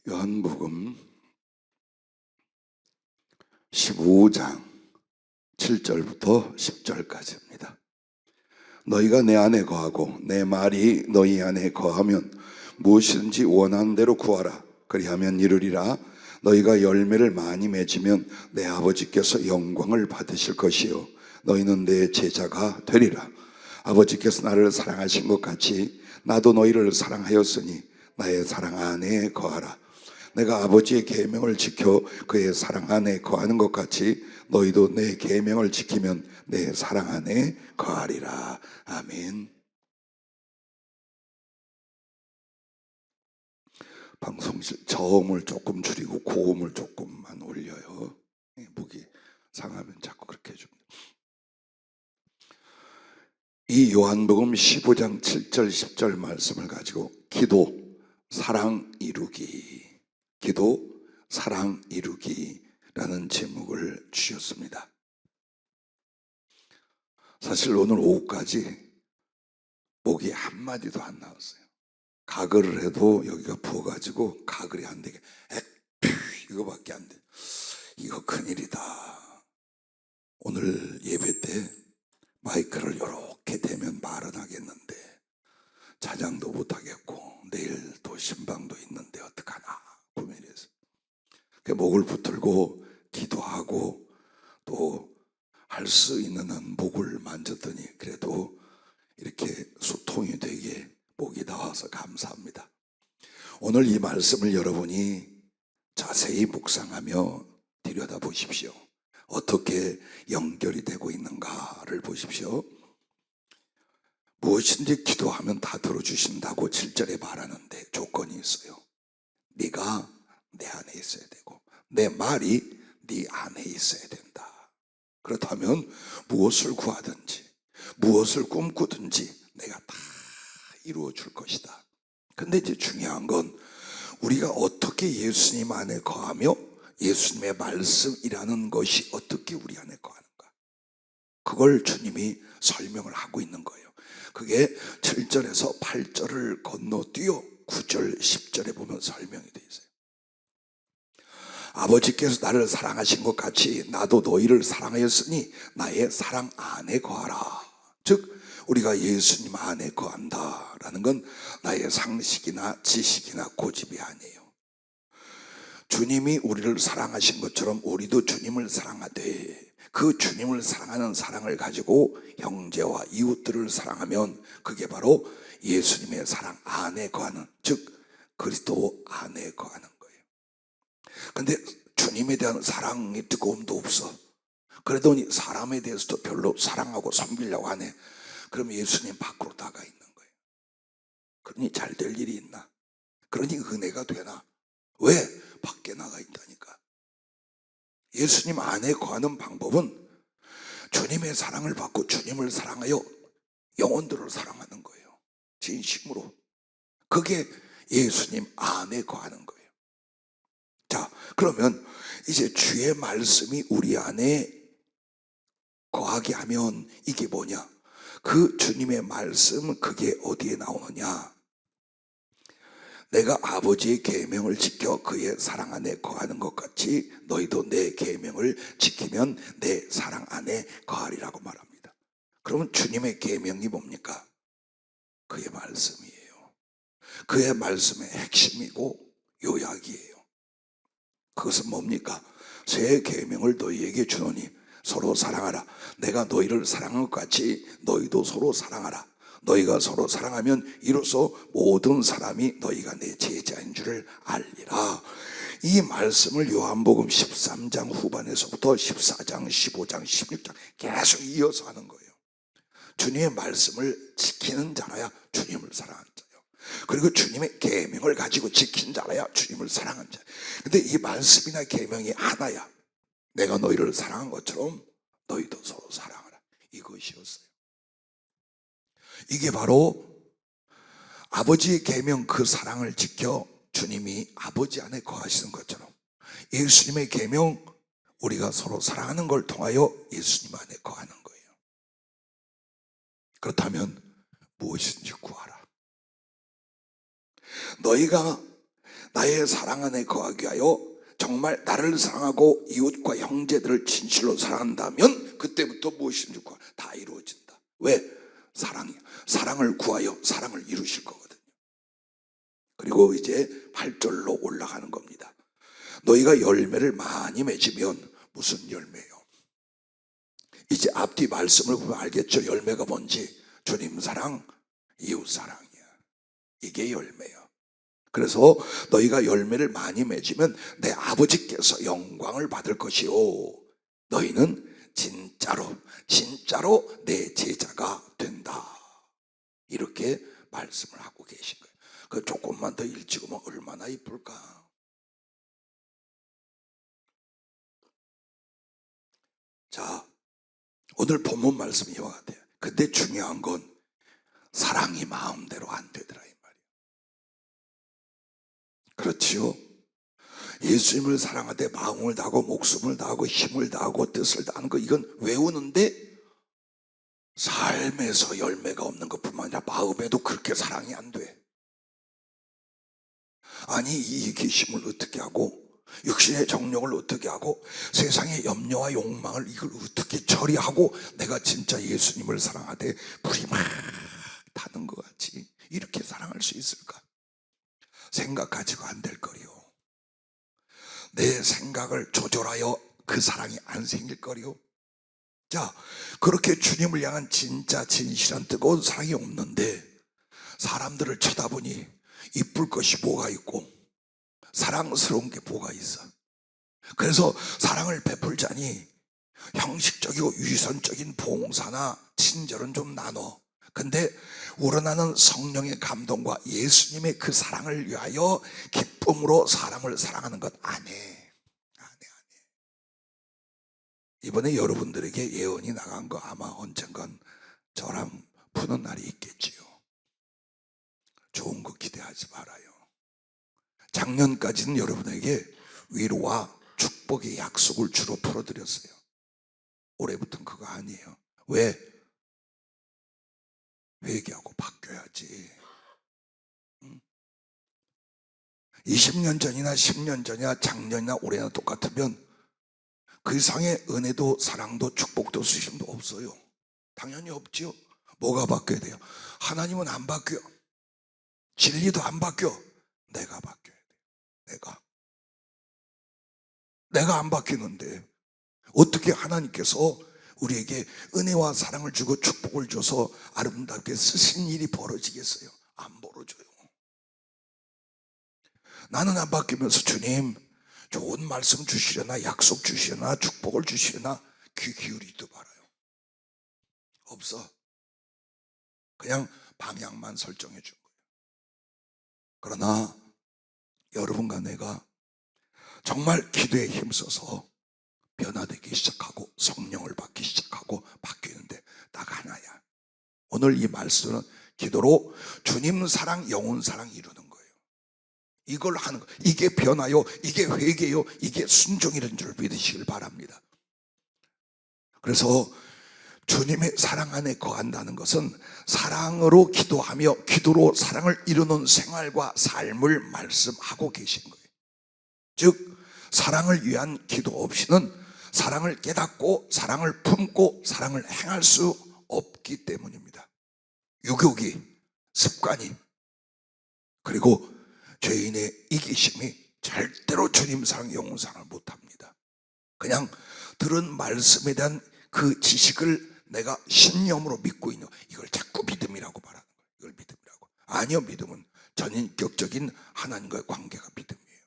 요한복음 15장 7절부터 10절까지입니다. 너희가 내 안에 거하고 내 말이 너희 안에 거하면 무엇이든지 원하는 대로 구하라. 그리하면 이루리라. 너희가 열매를 많이 맺으면 내 아버지께서 영광을 받으실 것이요 너희는 내 제자가 되리라. 아버지께서 나를 사랑하신 것 같이 나도 너희를 사랑하였으니 나의 사랑 안에 거하라. 내가 아버지의 계명을 지켜 그의 사랑 안에 거하는 것 같이 너희도 내 계명을 지키면 내 사랑 안에 거하리라. 아멘. 방송실 저음을 조금 줄이고 고음을 조금만 올려요. 목이 상하면 자꾸 그렇게 해줍니다. 이 요한복음 15장 7절 10절 말씀을 가지고 기도, 사랑 이루기, 기도, 사랑 이루기라는 제목을 주셨습니다. 사실 오늘 오후까지 목이 한마디도 안 나왔어요. 가글을 해도 여기가 부어가지고 가글이 안 되게 이거밖에 안 돼. 이거 큰일이다. 오늘 예배 때 마이크를 이렇게 대면 말은 하겠는데 자장도 못하겠고 내일 또 신방도 있는데 어떡하나 고민해서 목을 붙들고 기도하고 또 할 수 있는 한 목을 만졌더니 그래도 이렇게 소통이 되게 목이 나와서 감사합니다. 오늘 이 말씀을 여러분이 자세히 묵상하며 들여다보십시오. 어떻게 연결이 되고 있는가를 보십시오. 무엇인지 기도하면 다 들어주신다고 7절에 말하는데 조건이 있어요. 네가 내 안에 있어야 되고 내 말이 네 안에 있어야 된다. 그렇다면 무엇을 구하든지 무엇을 꿈꾸든지 내가 다 이루어 줄 것이다. 근데 이제 중요한 건 우리가 어떻게 예수님 안에 거하며 예수님의 말씀이라는 것이 어떻게 우리 안에 거하는가, 그걸 주님이 설명을 하고 있는 거예요. 그게 7절에서 8절을 건너뛰어 9절 10절에 보면 설명이 되어 있어요. 아버지께서 나를 사랑하신 것 같이 나도 너희를 사랑하였으니 나의 사랑 안에 거하라. 즉 우리가 예수님 안에 거한다라는 건 나의 상식이나 지식이나 고집이 아니에요. 주님이 우리를 사랑하신 것처럼 우리도 주님을 사랑하되 그 주님을 사랑하는 사랑을 가지고 형제와 이웃들을 사랑하면 그게 바로 예수님의 사랑 안에 거하는, 즉 그리스도 안에 거하는 거예요. 근데 주님에 대한 사랑이 뜨거움도 없어. 그래도 사람에 대해서도 별로 사랑하고 섬기려고 하네. 그럼 예수님 밖으로 나가 있는 거예요. 그러니 잘 될 일이 있나? 그러니 은혜가 되나? 왜? 밖에 나가 있다니까. 예수님 안에 거하는 방법은 주님의 사랑을 받고 주님을 사랑하여 영혼들을 사랑하는 거예요. 진심으로. 그게 예수님 안에 거하는 거예요. 자, 그러면 이제 주의 말씀이 우리 안에 거하게 하면 이게 뭐냐? 그 주님의 말씀, 그게 어디에 나오느냐? 내가 아버지의 계명을 지켜 그의 사랑 안에 거하는 것 같이 너희도 내 계명을 지키면 내 사랑 안에 거하리라고 말합니다. 그러면 주님의 계명이 뭡니까? 그의 말씀이에요. 그의 말씀의 핵심이고 요약이에요. 그것은 뭡니까? 새 계명을 너희에게 주노니 서로 사랑하라. 내가 너희를 사랑한 것 같이 너희도 서로 사랑하라. 너희가 서로 사랑하면 이로써 모든 사람이 너희가 내 제자인 줄을 알리라. 이 말씀을 요한복음 13장 후반에서부터 14장, 15장, 16장 계속 이어서 하는 거예요. 주님의 말씀을 지키는 자라야 주님을 사랑하는 자예요. 그리고 주님의 계명을 가지고 지킨 자라야 주님을 사랑하는 자예요. 근데 이 말씀이나 계명이 하나야. 내가 너희를 사랑한 것처럼 너희도 서로 사랑하라. 이것이었어요. 이게 바로 아버지의 계명, 그 사랑을 지켜 주님이 아버지 안에 거하시는 것처럼 예수님의 계명, 우리가 서로 사랑하는 걸 통하여 예수님 안에 거하는 거예요. 그렇다면 무엇이든지 구하라. 너희가 나의 사랑 안에 거하기 위하여 정말 나를 사랑하고 이웃과 형제들을 진실로 사랑한다면 그때부터 무엇이든지 다 이루어진다. 왜? 사랑이야. 사랑을 구하여 사랑을 이루실 거거든요. 그리고 이제 8절로 올라가는 겁니다. 너희가 열매를 많이 맺으면 무슨 열매요? 이제 앞뒤 말씀을 보면 알겠죠? 열매가 뭔지. 주님 사랑, 이웃 사랑이야. 이게 열매야. 그래서 너희가 열매를 많이 맺으면 내 아버지께서 영광을 받을 것이요, 너희는 진짜로 내 제자가 된다. 이렇게 말씀을 하고 계신 거예요. 그 조금만 더 일찍 오면 얼마나 이쁠까. 자, 오늘 본문 말씀이 이와 같아요. 근데 중요한 건 사랑이 마음대로 안 되더라 이 말이에요. 그렇지요? 예수님을 사랑하되 마음을 다하고 목숨을 다하고 힘을 다하고 뜻을 다하는 거, 이건 외우는데 삶에서 열매가 없는 것뿐만 아니라 마음에도 그렇게 사랑이 안 돼. 아니, 이 이기심을 어떻게 하고 육신의 정욕을 어떻게 하고 세상의 염려와 욕망을 이걸 어떻게 처리하고 내가 진짜 예수님을 사랑하되 불이 막 타는 것 같이 이렇게 사랑할 수 있을까? 생각 가지고 안 될 거리요. 내 생각을 조절하여 그 사랑이 안 생길 거리요. 자, 그렇게 주님을 향한 진짜 진실한 뜨거운 사랑이 없는데 사람들을 쳐다보니 이쁠 것이 뭐가 있고 사랑스러운 게 뭐가 있어. 그래서 사랑을 베풀자니 형식적이고 유선적인 봉사나 친절은 좀 나눠. 근데 우러나는 성령의 감동과 예수님의 그 사랑을 위하여 기쁨으로 사람을 사랑하는 것 안 해. 이번에 여러분들에게 예언이 나간 거 아마 언젠간 저랑 푸는 날이 있겠지요. 좋은 거 기대하지 말아요. 작년까지는 여러분에게 위로와 축복의 약속을 주로 풀어드렸어요. 올해부터는 그거 아니에요. 왜? 회개하고 바뀌어야지. 20년 전이나 10년 전이나 작년이나 올해나 똑같으면 그 이상의 은혜도 사랑도 축복도 수심도 없어요. 당연히 없지요. 뭐가 바뀌어야 돼요? 하나님은 안 바뀌어. 진리도 안 바뀌어. 내가 바뀌어야 돼. 내가 안 바뀌는데 어떻게 하나님께서 우리에게 은혜와 사랑을 주고 축복을 줘서 아름답게 쓰신 일이 벌어지겠어요? 안 벌어져요. 나는 안 바뀌면서 주님 좋은 말씀 주시려나 약속 주시려나 축복을 주시려나 귀 기울이지도 말아요. 없어. 그냥 방향만 설정해 준 거예요. 그러나 여러분과 내가 정말 기도에 힘써서 변화되기 시작하고 성령을 받기 시작하고 바뀌는데 딱 하나야. 오늘 이 말씀은 기도로 주님 사랑, 영혼 사랑 이루는 거예요. 이걸 하는 거. 이게 변화요, 이게 회개요, 이게 순종이라는 줄 믿으시길 바랍니다. 그래서 주님의 사랑 안에 거한다는 것은 사랑으로 기도하며 기도로 사랑을 이루는 생활과 삶을 말씀하고 계신 거예요. 즉 사랑을 위한 기도 없이는 사랑을 깨닫고 사랑을 품고 사랑을 행할 수 없기 때문입니다. 유혹이, 습관이, 그리고 죄인의 이기심이 절대로 주님 사랑, 영혼 사랑을 못합니다. 그냥 들은 말씀에 대한 그 지식을 내가 신념으로 믿고 있는, 이걸 자꾸 믿음이라고 말하는 거예요. 이걸 믿음이라고. 아니요, 믿음은 전인격적인 하나님과의 관계가 믿음이에요.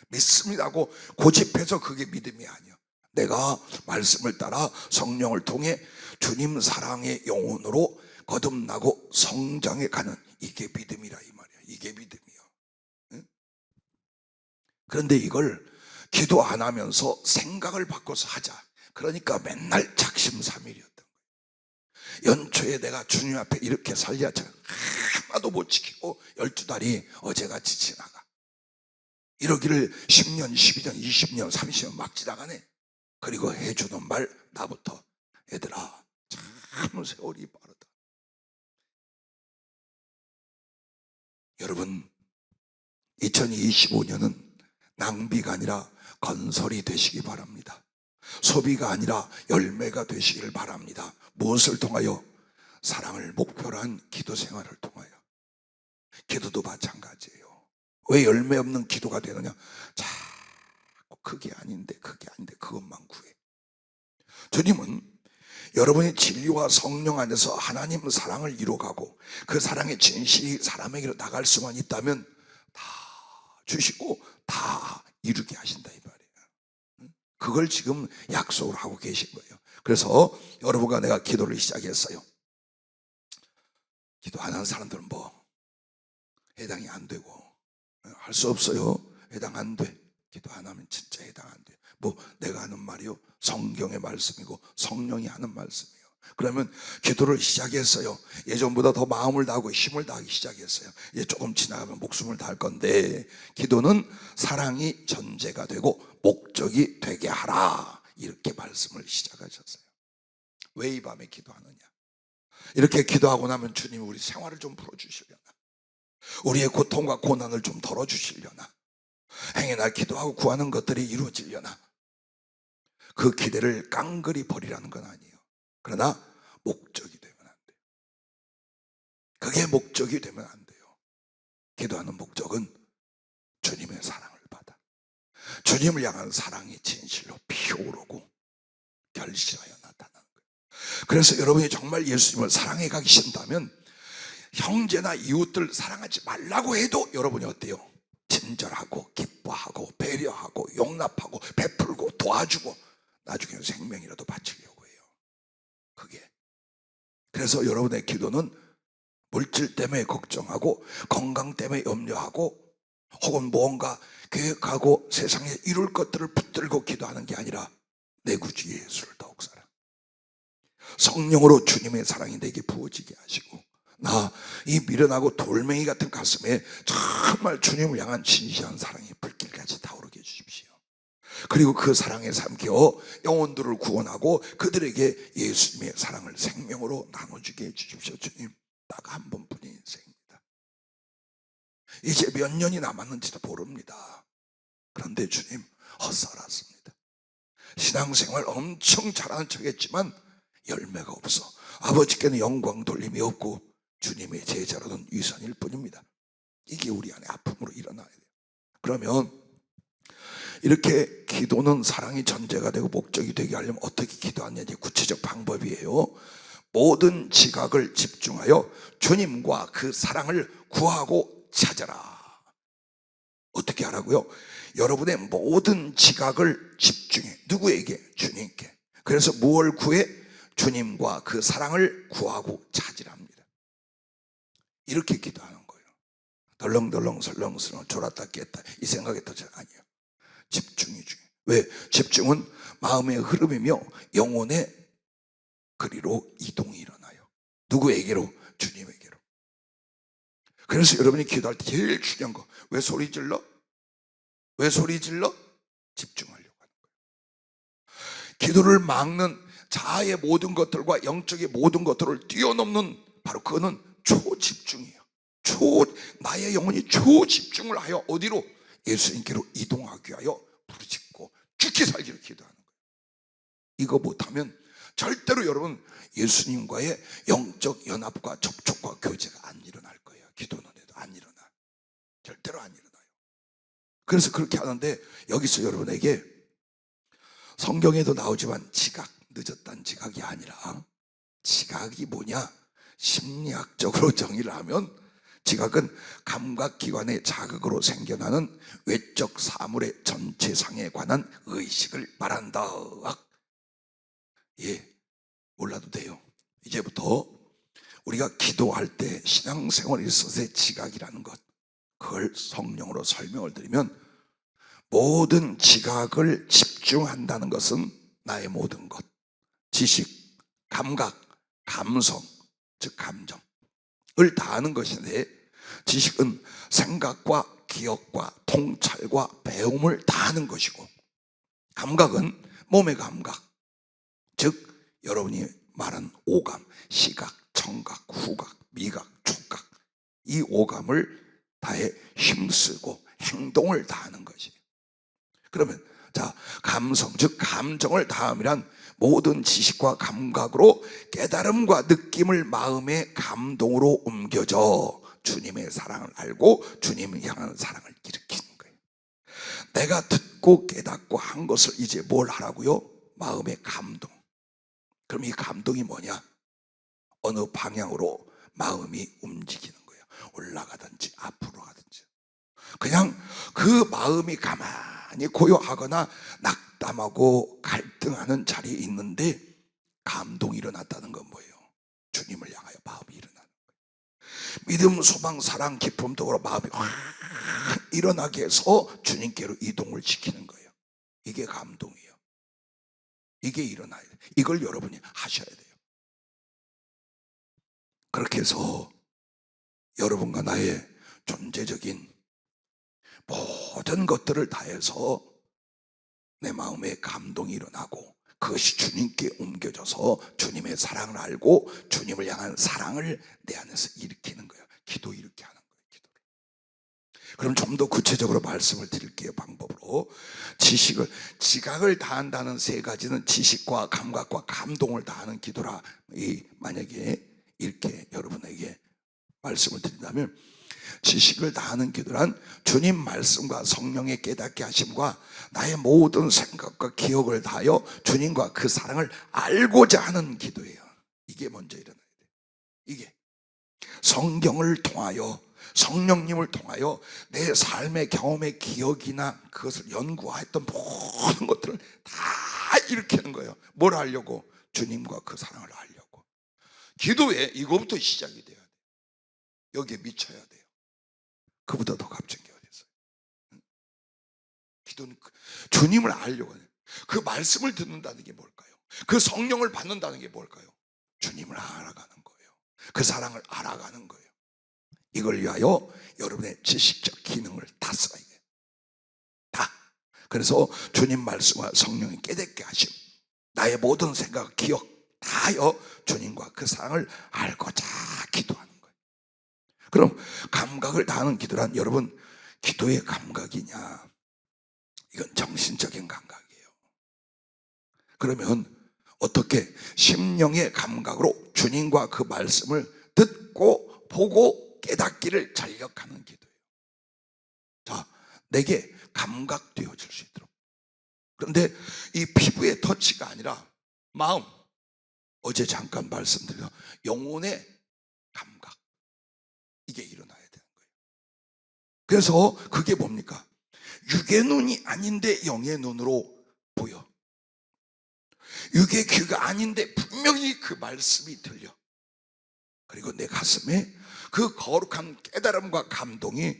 믿습니다고 고집해서 그게 믿음이 아니야. 내가 말씀을 따라 성령을 통해 주님 사랑의 영혼으로 거듭나고 성장해 가는, 이게 믿음이라 이 말이야. 이게 믿음이야. 응? 그런데 이걸 기도 안 하면서 생각을 바꿔서 하자. 그러니까 맨날 작심삼일이었던 거예요. 연초에 내가 주님 앞에 이렇게 살려자 하나도 못 지키고 12달이 어제같이 지나가. 이러기를 10년, 12년, 20년, 30년 막 지나가네. 그리고 해주는 말 나부터, 얘들아 참 세월이 빠르다. 여러분, 2025년은 낭비가 아니라 건설이 되시기 바랍니다. 소비가 아니라 열매가 되시기를 바랍니다. 무엇을 통하여? 사랑을 목표로 한 기도 생활을 통하여. 기도도 마찬가지예요. 왜 열매 없는 기도가 되느냐? 자꾸 그게 아닌데 그것만 구해. 주님은 여러분의 진리와 성령 안에서 하나님 사랑을 이루어가고 그 사랑의 진실이 사람에게로 나갈 수만 있다면 다 주시고 다 이루게 하신다 이 말이에요. 그걸 지금 약속을 하고 계신 거예요. 그래서 여러분과 내가 기도를 시작했어요. 기도 안 하는 사람들은 뭐 해당이 안 되고 할 수 없어요. 해당 안 돼. 기도 안 하면 진짜 해당 안 돼. 뭐 내가 하는 말이요, 성경의 말씀이고 성령이 하는 말씀이에요. 그러면 기도를 시작했어요. 예전보다 더 마음을 다하고 힘을 다하기 시작했어요. 이제 조금 지나가면 목숨을 다할 건데, 기도는 사랑이 전제가 되고 목적이 되게 하라, 이렇게 말씀을 시작하셨어요. 왜 이 밤에 기도하느냐? 이렇게 기도하고 나면 주님이 우리 생활을 좀 풀어주시려나, 우리의 고통과 고난을 좀 덜어주시려나, 행여나 기도하고 구하는 것들이 이루어지려나, 그 기대를 깡그리 버리라는 건 아니에요. 그러나 목적이 되면 안 돼요. 그게 목적이 되면 안 돼요. 기도하는 목적은 주님의 사랑을 받아, 주님을 향한 사랑이 진실로 피어오르고 결실하여 나타나는 거예요. 그래서 여러분이 정말 예수님을 사랑해 가신다면 형제나 이웃들 사랑하지 말라고 해도 여러분이 어때요? 친절하고 기뻐하고 배려하고 용납하고 베풀고 도와주고 나중에 생명이라도 바치려고 해요. 그게. 그래서 여러분의 기도는 물질 때문에 걱정하고 건강 때문에 염려하고 혹은 무언가 계획하고 세상에 이룰 것들을 붙들고 기도하는 게 아니라 내 구주 예수를 더욱 사랑, 성령으로 주님의 사랑이 내게 부어지게 하시고, 나 이 미련하고 돌멩이 같은 가슴에 정말 주님을 향한 진실한 사랑이 불길같이 타오르게 해주십시오. 그리고 그 사랑에 삼켜 영혼들을 구원하고 그들에게 예수님의 사랑을 생명으로 나눠주게 해주십시오. 주님, 딱 한 번뿐인 인생입니다. 이제 몇 년이 남았는지도 모릅니다. 그런데 주님, 헛살았습니다. 신앙생활 엄청 잘하는 척했지만 열매가 없어. 아버지께는 영광 돌림이 없고 주님의 제자로는 위선일 뿐입니다. 이게 우리 안에 아픔으로 일어나야 돼요. 그러면 이렇게 기도는 사랑이 전제가 되고 목적이 되게 하려면 어떻게 기도하느냐, 구체적 방법이에요. 모든 지각을 집중하여 주님과 그 사랑을 구하고 찾아라. 어떻게 하라고요? 여러분의 모든 지각을 집중해. 누구에게? 주님께. 그래서 무엇을 구해? 주님과 그 사랑을 구하고 찾으랍니다. 이렇게 기도하는 거예요. 덜렁덜렁 설렁설렁 졸았다 깼다 이 생각이 더 아니에요. 집중이 중요해요. 왜? 집중은 마음의 흐름이며 영혼의 그리로 이동이 일어나요. 누구에게로? 주님에게로. 그래서 여러분이 기도할 때 제일 중요한 거, 왜 소리 질러? 왜 소리 질러? 집중하려고 하는 거예요. 기도를 막는 자아의 모든 것들과 영적의 모든 것들을 뛰어넘는, 바로 그거는 초집중이에요. 나의 영혼이 초집중을 하여 어디로? 예수님께로 이동하기 위하여 부르짖고 죽기 살기를 기도하는 거예요. 이거 못하면 절대로 여러분 예수님과의 영적 연합과 접촉과 교제가 안 일어날 거예요. 기도는 해도 안 일어나. 절대로 안 일어나요. 그래서 그렇게 하는데, 여기서 여러분에게 성경에도 나오지만 지각, 늦었다는 지각이 아니라, 지각이 뭐냐? 심리학적으로 정의를 하면 지각은 감각기관의 자극으로 생겨나는 외적 사물의 전체상에 관한 의식을 말한다. 예, 몰라도 돼요. 이제부터 우리가 기도할 때 신앙생활에 있어서의 지각이라는 것, 그걸 성령으로 설명을 드리면, 모든 지각을 집중한다는 것은 나의 모든 것, 지식, 감각, 감성, 즉 감정을 다하는 것인데, 지식은 생각과 기억과 통찰과 배움을 다하는 것이고, 감각은 몸의 감각, 즉 여러분이 말한 오감, 시각, 청각, 후각, 미각, 촉각, 이 오감을 다해 힘쓰고 행동을 다하는 것이에요. 그러면 자, 감성 즉 감정을 다함이란 모든 지식과 감각으로 깨달음과 느낌을 마음의 감동으로 옮겨져 주님의 사랑을 알고 주님을 향하는 사랑을 일으키는 거예요. 내가 듣고 깨닫고 한 것을 이제 뭘 하라고요? 마음의 감동. 그럼 이 감동이 뭐냐? 어느 방향으로 마음이 움직이는 거예요. 올라가든지 앞으로 가든지. 그냥 그 마음이 가만히 고요하거나 낙담하고 갈등하는 자리에 있는데 감동이 일어났다는 건 뭐예요? 주님을 향하여 마음이 일어나는 거예요. 믿음, 소망, 사랑, 기쁨 등으로 마음이 확 일어나게 해서 주님께로 이동을 시키는 거예요. 이게 감동이에요. 이게 일어나야 돼요. 이걸 여러분이 하셔야 돼요. 그렇게 해서 여러분과 나의 존재적인 모든 것들을 다해서 내 마음에 감동이 일어나고 그것이 주님께 옮겨져서 주님의 사랑을 알고 주님을 향한 사랑을 내 안에서 일으키는 거예요. 기도 이렇게 하는 거예요. 기도를. 그럼 좀 더 구체적으로 말씀을 드릴게요. 방법으로. 지각을 다한다는 세 가지는 지식과 감각과 감동을 다하는 기도라. 만약에 이렇게 여러분에게 말씀을 드린다면, 지식을 다하는 기도란 주님 말씀과 성령의 깨닫게 하심과 나의 모든 생각과 기억을 다하여 주님과 그 사랑을 알고자 하는 기도예요. 이게 먼저 일어나야 돼요. 이게 성경을 통하여, 성령님을 통하여 내 삶의 경험의 기억이나 그것을 연구했던 모든 것들을 다 일으키는 거예요. 뭘 하려고? 주님과 그 사랑을 알려고. 기도에 이거부터 시작이 돼야 돼요. 여기에 미쳐야 돼요. 그보다 더 갑자기 어딨어요? 기도는 주님을 알려고 해요. 그 말씀을 듣는다는 게 뭘까요? 그 성령을 받는다는 게 뭘까요? 주님을 알아가는 거예요. 그 사랑을 알아가는 거예요. 이걸 위하여 여러분의 지식적 기능을 다 써야 돼요. 다. 그래서 주님 말씀과 성령이 깨닫게 하심, 나의 모든 생각, 기억 다하여 주님과 그 사랑을 알고자 기도하는 거예요. 그럼 감각을 다하는 기도란, 여러분, 기도의 감각이냐? 이건 정신적인 감각이에요. 그러면 어떻게 심령의 감각으로 주님과 그 말씀을 듣고 보고 깨닫기를 전력하는 기도예요. 자, 내게 감각되어질 수 있도록. 그런데 이 피부의 터치가 아니라 마음, 어제 잠깐 말씀드린 영혼의 감각, 이게 일어나야 되는 거예요. 그래서 그게 뭡니까? 육의 눈이 아닌데 영의 눈으로 보여. 육의 귀가 아닌데 분명히 그 말씀이 들려. 그리고 내 가슴에 그 거룩한 깨달음과 감동이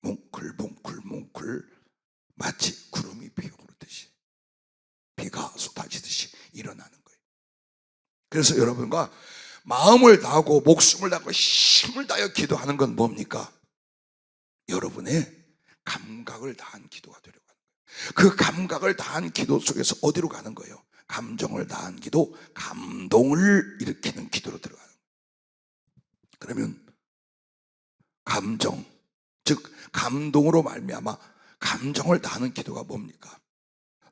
뭉클뭉클뭉클 마치 구름이 피어오르듯이, 비가 쏟아지듯이 일어나는 거예요. 그래서 여러분과 마음을 다하고 목숨을 다하고 힘을 다하여 기도하는 건 뭡니까? 여러분의 감각을 다한 기도가 되려고 하는 거예요. 그 감각을 다한 기도 속에서 어디로 가는 거예요? 감정을 다한 기도, 감동을 일으키는 기도로 들어가는 거예요. 그러면 감정, 즉 감동으로 말미암아 감정을 다하는 기도가 뭡니까?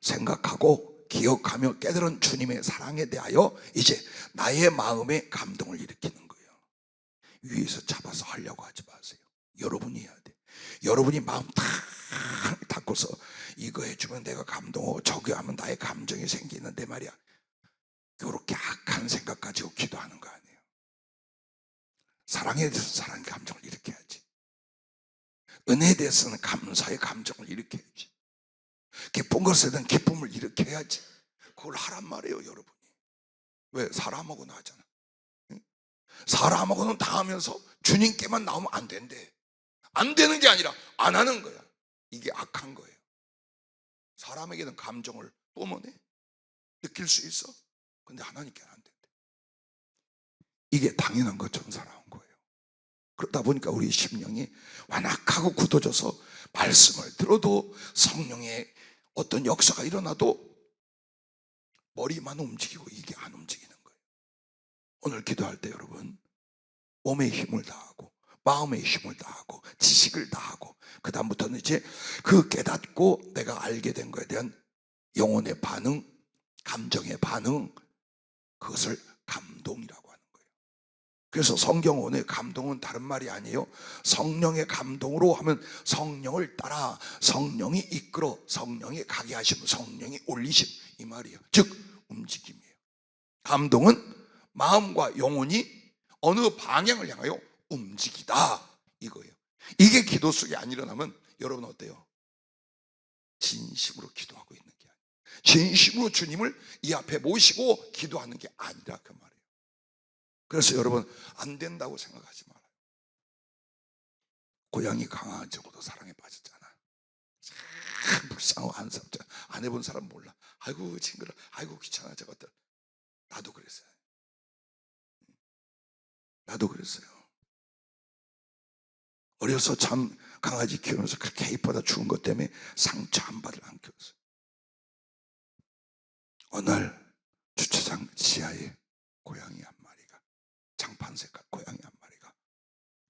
생각하고 기억하며 깨달은 주님의 사랑에 대하여 이제 나의 마음에 감동을 일으키는 거예요. 위에서 잡아서 하려고 하지 마세요. 여러분이 해야 돼. 여러분이 마음 탁 닫고서 이거 해주면 내가 감동하고 저거 하면 나의 감정이 생기는데 말이야, 이렇게 악한 생각 가지고 기도하는 거 아니에요. 사랑에 대해서 사랑의 감정을 일으켜야지. 은혜에 대해서는 감사의 감정을 일으켜야지. 기쁜 것에 대한 기쁨을 일으켜야지. 그걸 하란 말이에요, 여러분이. 왜? 사람하고는 하잖아. 사람하고는 다 하면서 주님께만 나오면 안 된대. 안 되는 게 아니라 안 하는 거야. 이게 악한 거예요. 사람에게는 감정을 뿜어내, 느낄 수 있어. 근데 하나님께는 안 된대. 이게 당연한 것처럼 살아온 거예요. 그러다 보니까 우리 심령이 완악하고 굳어져서 말씀을 들어도 성령의 어떤 역사가 일어나도 머리만 움직이고 이게 안 움직이는 거예요. 오늘 기도할 때 여러분, 몸에 힘을 다하고 마음의 힘을 다하고 지식을 다하고 그 다음부터는 이제 그 깨닫고 내가 알게 된 거에 대한 영혼의 반응, 감정의 반응, 그것을 감동이라고 하는 거예요. 그래서 성경원의 감동은 다른 말이 아니에요. 성령의 감동으로 하면 성령을 따라, 성령이 이끌어, 성령이 가게 하심, 성령이 올리심, 이 말이에요. 즉 움직임이에요. 감동은 마음과 영혼이 어느 방향을 향하여 움직이다, 이거예요. 이게 기도 속에 안 일어나면 여러분 어때요? 진심으로 기도하고 있는 게 아니에요. 진심으로 주님을 이 앞에 모시고 기도하는 게 아니라 그 말이에요. 그래서 여러분 안 된다고 생각하지 말아요. 고양이 강아지하고도 사랑에 빠졌잖아. 참 불쌍하고 안쓰럽잖아. 안 해본 사람 몰라. 아이고 징그러, 아이고 귀찮아 저것들. 나도 그랬어요. 나도 그랬어요. 어려서 참 강아지 키우면서 그렇게 이쁘다 죽은 것 때문에 상처 한 발을 안 키웠어요. 어느 날 주차장 지하에 고양이 한 마리가, 장판 색깔 고양이 한 마리가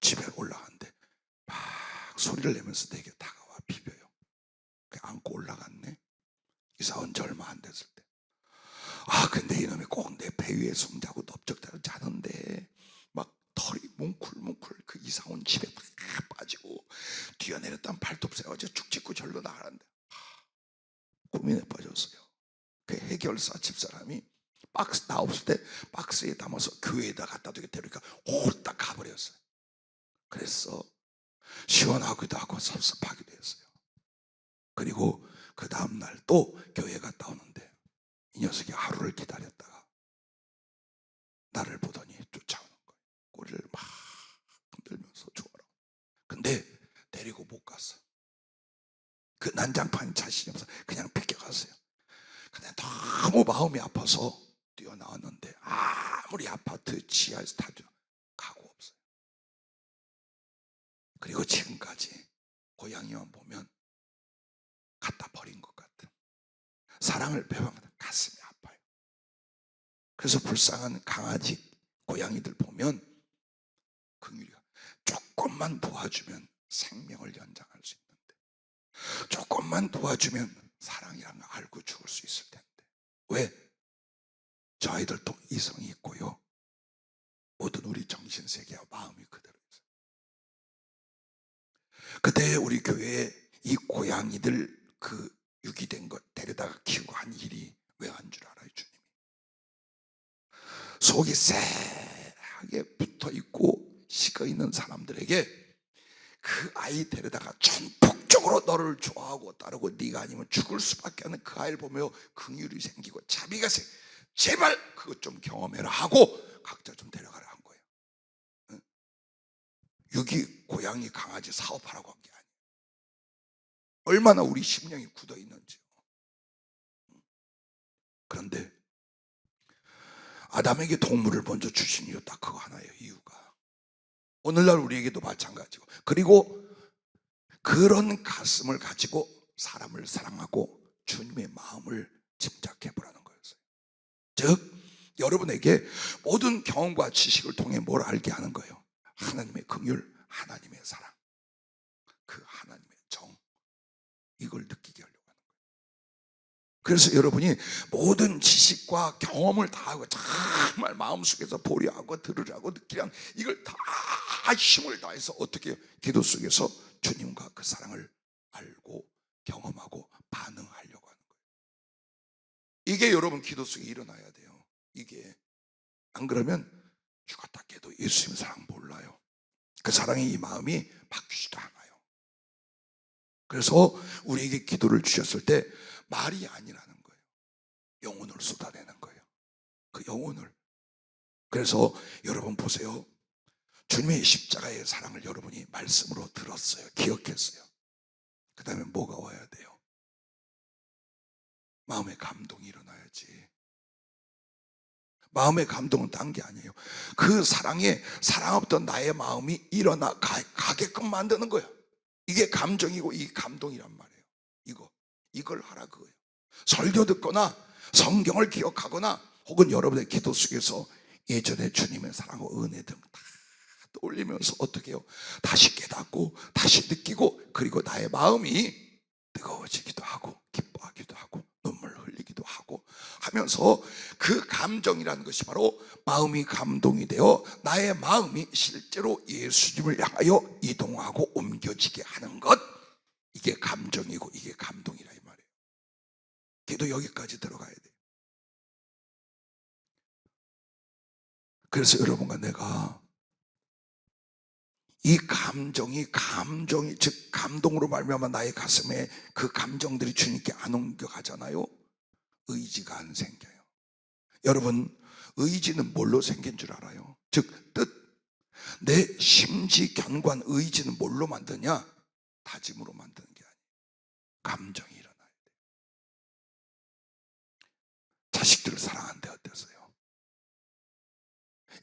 집에 올라가는데 막 소리를 내면서 내게 다가와 비벼요. 안고 올라갔네. 이사 온 지 얼마 안 됐을 때. 아 근데 이놈이 꼭 내 배 위에 숨자고 넓적다고 자는데 막 털이 뭉클뭉클 그 이사 온 집에 다 빠지고 뛰어내렸던 발톱새가 어제 축 찢고 절로 나가는데 고민에 빠졌어요. 그 해결사 집사람이 박스 나 없을 때 박스에 담아서 교회에다 갖다 두게 데리니까 홀딱 가버렸어요. 그래서 시원하기도 하고 섭섭하기도 했어요. 그리고 그 다음날 또 교회 갔다 오는데 이 녀석이 하루를 기다렸다가 나를 보더니 쫓아오는 거예요. 꼬리를 막 흔들면서 죽어라. 근데 데리고 못 갔어. 그 난장판이 자신이 없어 그냥 뺏겨갔어요. 근데 너무 마음이 아파서 뛰어나왔는데 아무리 아파트 지하에서 타도 가고 없어요. 그리고 지금까지 고양이만 보면 갖다 버린 것 같은, 사랑을 배워하면 가슴이 아파요. 그래서 불쌍한 강아지 고양이들 보면 긍휼이가 조금만 도와주면 생명을 연장할 수 있는데, 조금만 도와주면 사랑이란 걸 알고 죽을 수 있을 텐데 왜? 저 아이들도 이성이 있고요, 모든 우리 정신세계와 마음이 그대로 있어요. 그때 우리 교회에 이 고양이들 그 유기된 것 데려다가 키우고 한 일이 왜 한 줄 알아요? 주님이 속이 쎄하게 붙어있고 식어있는 사람들에게 그 아이 데려다가 전폭적으로 너를 좋아하고 따르고 네가 아니면 죽을 수밖에 없는 그 아이를 보며 긍휼이 생기고 자비가 제발 그것 좀 경험해라 하고 각자 좀 데려가라 한 거예요. 유기 고양이 강아지 사업하라고 한 게 아니에요. 얼마나 우리 심령이 굳어 있는지요. 그런데 아담에게 동물을 먼저 주신 이유 딱 그거 하나예요. 이유가 오늘날 우리에게도 마찬가지고, 그리고 그런 가슴을 가지고 사람을 사랑하고 주님의 마음을 짐작해 보라는 거였어요. 즉 여러분에게 모든 경험과 지식을 통해 뭘 알게 하는 거예요? 하나님의 긍휼, 하나님의 사랑, 그 하나님의 정, 이걸 느끼게 하려고 하는 거예요. 그래서 여러분이 모든 지식과 경험을 다 하고 정말 마음속에서 보려하고 들으려고 느끼려는 이걸 다 힘을 다해서 어떻게 기도 속에서 주님과 그 사랑을 알고 경험하고 반응하려고 하는 거예요. 이게 여러분 기도 속에 일어나야 돼요. 이게 안 그러면 죽었다 깨도 예수님 사랑 몰라요. 그 사랑의 이 마음이 바뀌지도 않아요. 그래서 우리에게 기도를 주셨을 때 말이 아니라는 거예요. 영혼을 쏟아내는 거예요. 그 영혼을. 그래서 여러분 보세요. 주님의 십자가의 사랑을 여러분이 말씀으로 들었어요. 기억했어요. 그 다음에 뭐가 와야 돼요? 마음의 감동이 일어나야지. 마음의 감동은 딴 게 아니에요. 그 사랑에 사랑 없던 나의 마음이 일어나 가게끔 만드는 거예요. 이게 감정이고 이 감동이란 말이에요. 이걸 하라 그거예요. 설교 듣거나 성경을 기억하거나 혹은 여러분의 기도 속에서 예전에 주님의 사랑과 은혜 등 다 떠올리면서 어떻게 해요? 다시 깨닫고 다시 느끼고, 그리고 나의 마음이 뜨거워지기도 하고 기뻐하기도 하고 눈물 흘리기도 하고 하면서, 그 감정이라는 것이 바로 마음이 감동이 되어 나의 마음이 실제로 예수님을 향하여 이동하고 옮겨지게 하는 것, 이게 감정이고 이게 감동이라 이 말이에요. 기도 여기까지 들어가야 돼요. 그래서 여러분과 내가 이 감정이 즉 감동으로 말미암아 나의 가슴에 그 감정들이 주님께 안 옮겨가잖아요. 의지가 안 생겨요. 여러분, 의지는 뭘로 생긴 줄 알아요? 즉 뜻. 내 심지견관 의지는 뭘로 만드냐? 다짐으로 만드는 게 아니에요. 감정이 일어나야 돼요. 자식들을 사랑하는데 어땠어요?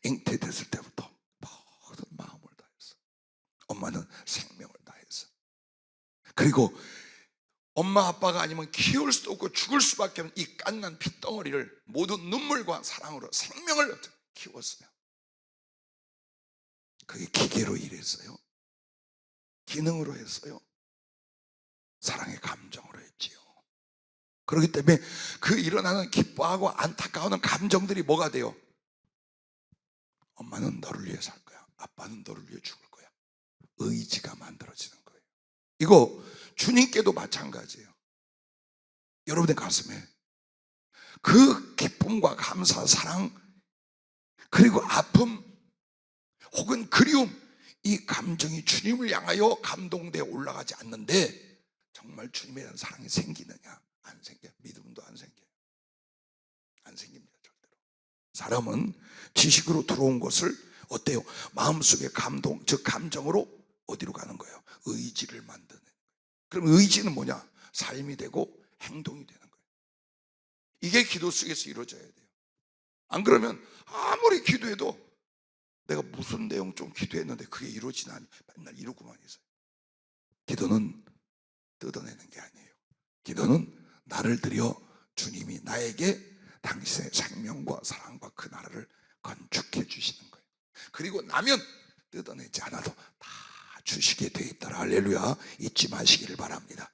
잉태됐을 때부터 모든 마음을 다했어. 엄마는 생명을 다했어. 그리고 엄마 아빠가 아니면 키울 수도 없고 죽을 수밖에 없는 이 깐난 핏덩어리를 모두 눈물과 사랑으로 생명을 키웠어요. 그게 기계로 일했어요? 기능으로 했어요? 사랑의 감정으로 했지요. 그렇기 때문에 그 일어나는 기뻐하고 안타까워하는 감정들이 뭐가 돼요? 엄마는 너를 위해 살 거야. 아빠는 너를 위해 죽을 거야. 의지가 만들어지는 거예요. 이거 주님께도 마찬가지예요. 여러분의 가슴에 그 기쁨과 감사, 사랑, 그리고 아픔 혹은 그리움, 이 감정이 주님을 향하여 감동되어 올라가지 않는데 정말 주님에 대한 사랑이 생기느냐? 안 생겨요. 믿음도 안 생겨요. 안 생깁니다, 절대로. 사람은 지식으로 들어온 것을 어때요? 마음속의 감동, 즉 감정으로 어디로 가는 거예요? 의지를 만드는. 그럼 의지는 뭐냐? 삶이 되고 행동이 되는 거예요. 이게 기도 속에서 이루어져야 돼요. 안 그러면 아무리 기도해도 내가 무슨 내용 좀 기도했는데 그게 이루어지지 않니? 맨날 이러고만 있어요. 기도는 뜯어내는 게 아니에요. 기도는 나를 들여 주님이 나에게 당신의 생명과 사랑과 그 나라를 건축해 주시는 거예요. 그리고 나면 뜯어내지 않아도 다 주시게 돼 있더라. 할렐루야. 잊지 마시기를 바랍니다.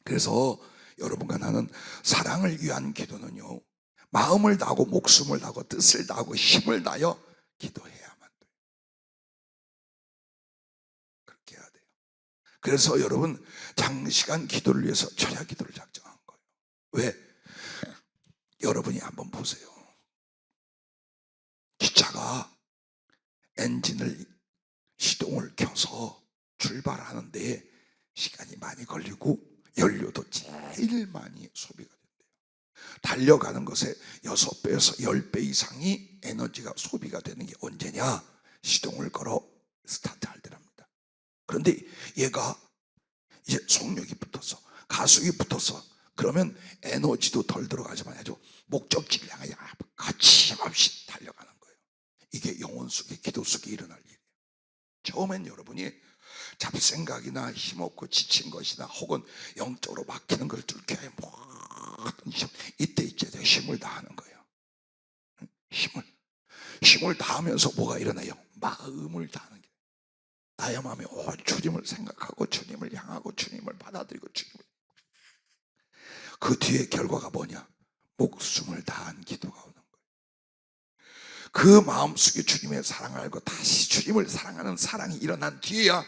그래서 여러분과 나는 사랑을 위한 기도는요, 마음을 다하고 목숨을 다하고 뜻을 다하고 힘을 다하여 기도해야만 돼요. 그렇게 해야 돼요. 그래서 여러분, 장시간 기도를 위해서 철야 기도를 작정한 거예요. 왜? 여러분이 한번 보세요. 기차가 엔진을 시동을 켜서 출발하는데 시간이 많이 걸리고 연료도 제일 많이 소비가 된대요. 달려가는 것에 6배에서 10배 이상이 에너지가 소비가 되는 게 언제냐? 시동을 걸어 스타트할 때랍니다. 그런데 얘가 이제 속력이 붙어서 가속이 붙어서 그러면 에너지도 덜 들어가지만 아주 목적지를 향하여 거침없이 달려가는 거예요. 이게 영혼 속에, 기도 속에 일어날 일이에요. 처음엔 여러분이 잡생각이나 힘없고 지친 것이나 혹은 영적으로 막히는 걸 뚫게 해 모든 힘, 이때 힘을 다하는 거예요. 힘을 다하면서 뭐가 일어나요? 마음을 다하는 게. 나의 마음에 주님을 생각하고 주님을 향하고 주님을 받아들이고 주님을. 그 뒤에 결과가 뭐냐? 목숨을 다한 기도가 오는 거예요. 그 마음속에 주님의 사랑을 알고 다시 주님을 사랑하는 사랑이 일어난 뒤에야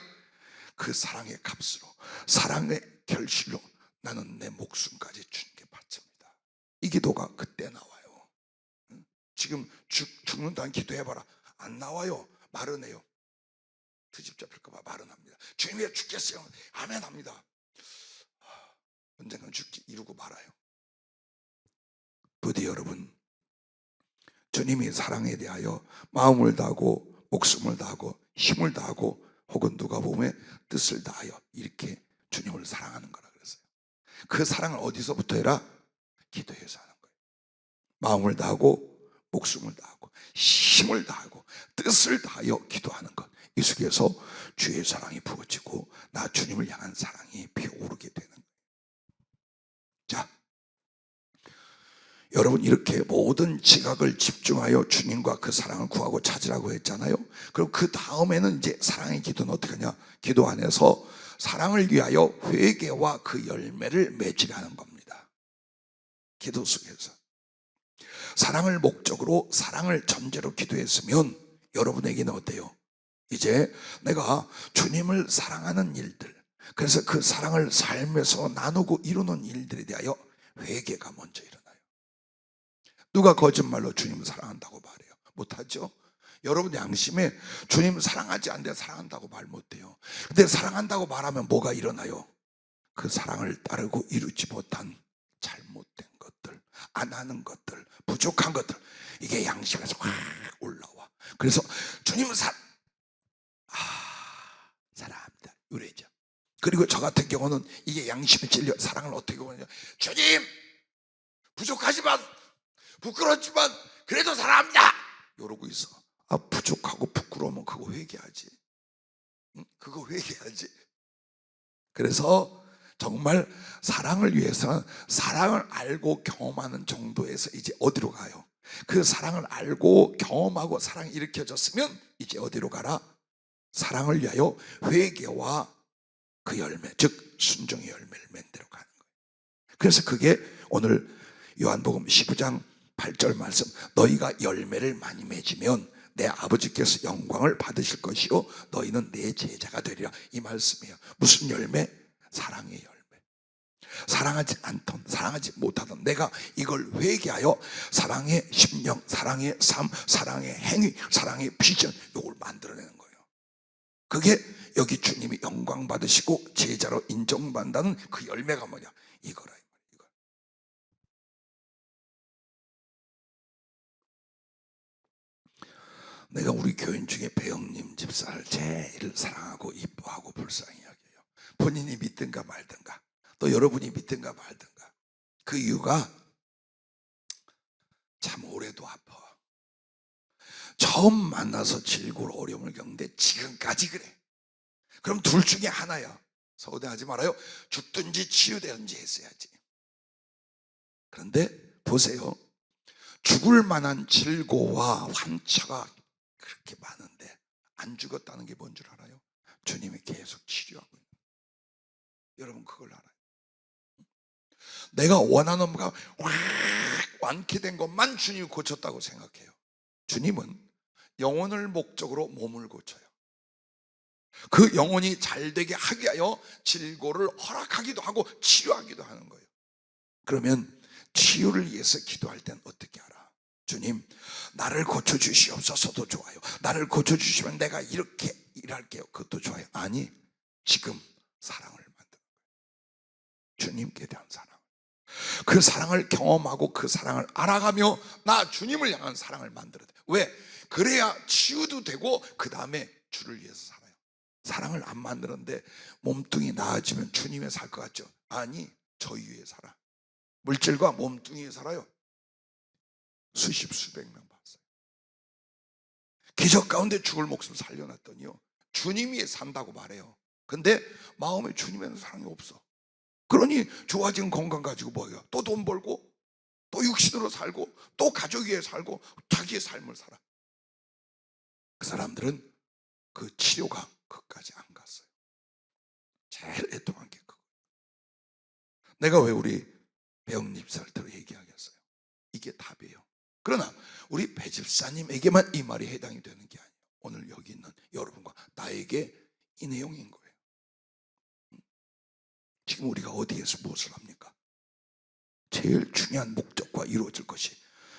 그 사랑의 값으로, 사랑의 결실로 나는 내 목숨까지 주님께 바칩니다. 이 기도가 그때 나와요. 지금 죽는다는 기도해봐라. 안 나와요. 말은 해요. 트집 잡힐까봐 말은 합니다. 주님 왜 죽겠어요? 아멘 합니다. 언젠간 죽지 이루고 말아요. 부디 여러분, 주님이 사랑에 대하여 마음을 다하고 목숨을 다하고 힘을 다하고 혹은 누가 보면 뜻을 다하여 이렇게 주님을 사랑하는 거라 그랬어요. 그 사랑을 어디서부터 해라? 기도해서 하는 거예요. 마음을 다하고 목숨을 다하고 힘을 다하고 뜻을 다하여 기도하는 것, 이 속에서 주의 사랑이 부어지고 나 주님을 향한 사랑이 피어오르게 되는 거예요. 자, 여러분 이렇게 모든 지각을 집중하여 주님과 그 사랑을 구하고 찾으라고 했잖아요. 그럼 그 다음에는 이제 사랑의 기도는 어떻게 하냐? 기도 안에서 사랑을 위하여 회개와 그 열매를 맺으라는 겁니다. 기도 속에서 사랑을 목적으로, 사랑을 전제로 기도했으면 여러분에게는 어때요? 이제 내가 주님을 사랑하는 일들, 그래서 그 사랑을 삶에서 나누고 이루는 일들에 대하여 회개가 먼저 일어나요. 누가 거짓말로 주님을 사랑한다고 말해요? 못하죠? 여러분 양심에 주님 사랑하지 않는데 사랑한다고 말 못해요. 근데 사랑한다고 말하면 뭐가 일어나요? 그 사랑을 따르고 이루지 못한 잘못된 것들, 안 하는 것들, 부족한 것들, 이게 양심에서 확 올라와. 그래서 주님은 사랑합니다 이래죠. 그리고 저 같은 경우는 이게 양심에 찔려 사랑을 어떻게 보느냐, 주님 부족하지만 부끄럽지만 그래도 사랑합니다 이러고 있어. 부족하고 부끄러우면 그거 회개하지. 그거 회개하지. 그래서 정말 사랑을 위해서는 사랑을 알고 경험하는 정도에서 이제 어디로 가요? 그 사랑을 알고 경험하고 사랑이 일으켜졌으면 이제 어디로 가라? 사랑을 위하여 회개와 그 열매, 즉 순종의 열매를 만들어 가는 거예요. 그래서 그게 오늘 요한복음 19장 8절 말씀, 너희가 열매를 많이 맺으면 내 아버지께서 영광을 받으실 것이요 너희는 내 제자가 되리라, 이 말씀이에요. 무슨 열매? 사랑의 열매. 사랑하지 않던, 사랑하지 못하던 내가 이걸 회개하여 사랑의 심령, 사랑의 삶, 사랑의 행위, 사랑의 비전, 이걸 만들어내는 거예요. 그게 여기 주님이 영광 받으시고 제자로 인정받는다는 그 열매가 뭐냐? 이거라. 이거. 내가 우리 교인 중에 배영님 집사를 제일 사랑하고 이뻐하고 불쌍히 여겨요. 본인이 믿든가 말든가, 또 여러분이 믿든가 말든가. 그 이유가 참 올해도 아파. 처음 만나서 질고로 어려움을 겪는데 지금까지 그래. 그럼 둘 중에 하나야. 서운해하지 말아요. 죽든지 치유되든지 했어야지. 그런데 보세요. 죽을 만한 질고와 환처가 그렇게 많은데 안 죽었다는 게 뭔 줄 알아요? 주님이 계속 치료하고 있는 거예요. 여러분 그걸 알아요. 내가 원하는 것가 확 완쾌된 것만 주님이 고쳤다고 생각해요. 주님은 영혼을 목적으로 몸을 고쳐요. 그 영혼이 잘되게 하기 위하여 질고를 허락하기도 하고 치료하기도 하는 거예요. 그러면 치유를 위해서 기도할 땐 어떻게 알아? 주님, 나를 고쳐주시옵소서도 좋아요. 나를 고쳐주시면 내가 이렇게 일할게요. 그것도 좋아요. 아니, 지금 사랑을 만드는 거예요. 주님께 대한 사랑. 그 사랑을 경험하고 그 사랑을 알아가며 나 주님을 향한 사랑을 만들어야 돼. 왜? 그래야 치유도 되고 그 다음에 주를 위해서 살아요. 사랑을 안 만드는데 몸뚱이 나아지면 주님에 살 것 같죠? 아니, 저 위에 살아. 물질과 몸뚱이에 살아요. 수십 수백 명 봤어요. 기적 가운데 죽을 목숨 살려놨더니요, 주님 위에 산다고 말해요. 근데 마음에 주님에는 사랑이 없어. 그러니 좋아진 건강 가지고 뭐예요? 또 돈 벌고 또 육신으로 살고 또 가족 위에 살고 자기의 삶을 살아. 그 사람들은 그 치료가 그까지 안 갔어요. 제일 애통한 게 그거. 내가 왜 우리 배영집사를 들어 얘기하겠어요? 이게 답이에요. 그러나 우리 배 집사님에게만 이 말이 해당이 되는 게 아니에요. 오늘 여기 있는 여러분과 나에게 이 내용인 거예요. 지금 우리가 어디에서 무엇을 합니까? 제일 중요한 목적과 이루어질 것이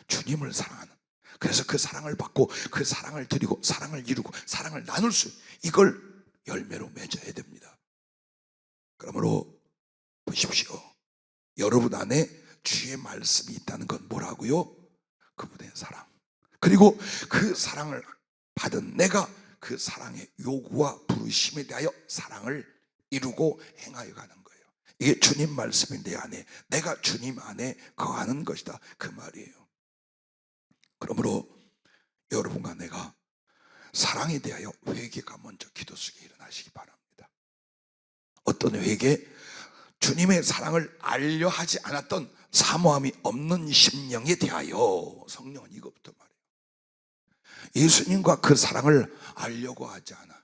주님을 사랑하는, 그래서 그 사랑을 받고 그 사랑을 드리고 사랑을 이루고 사랑을 나눌 수, 이걸 열매로 맺어야 됩니다. 그러므로 보십시오. 여러분 안에 주의 말씀이 있다는 건 뭐라고요? 그분의 사랑. 그리고 그 사랑을 받은 내가 그 사랑의 요구와 부르심에 대하여 사랑을 이루고 행하여 가는 거예요. 이게 주님 말씀이 내 안에, 내가 주님 안에 거하는 것이다, 그 말이에요. 그러므로 여러분과 내가 사랑에 대하여 회개가 먼저 기도 속에 일어나시기 바랍니다. 어떤 회개? 주님의 사랑을 알려 하지 않았던 사모함이 없는 심령에 대하여. 성령은 이것부터 말해요. 예수님과 그 사랑을 알려고 하지 않아.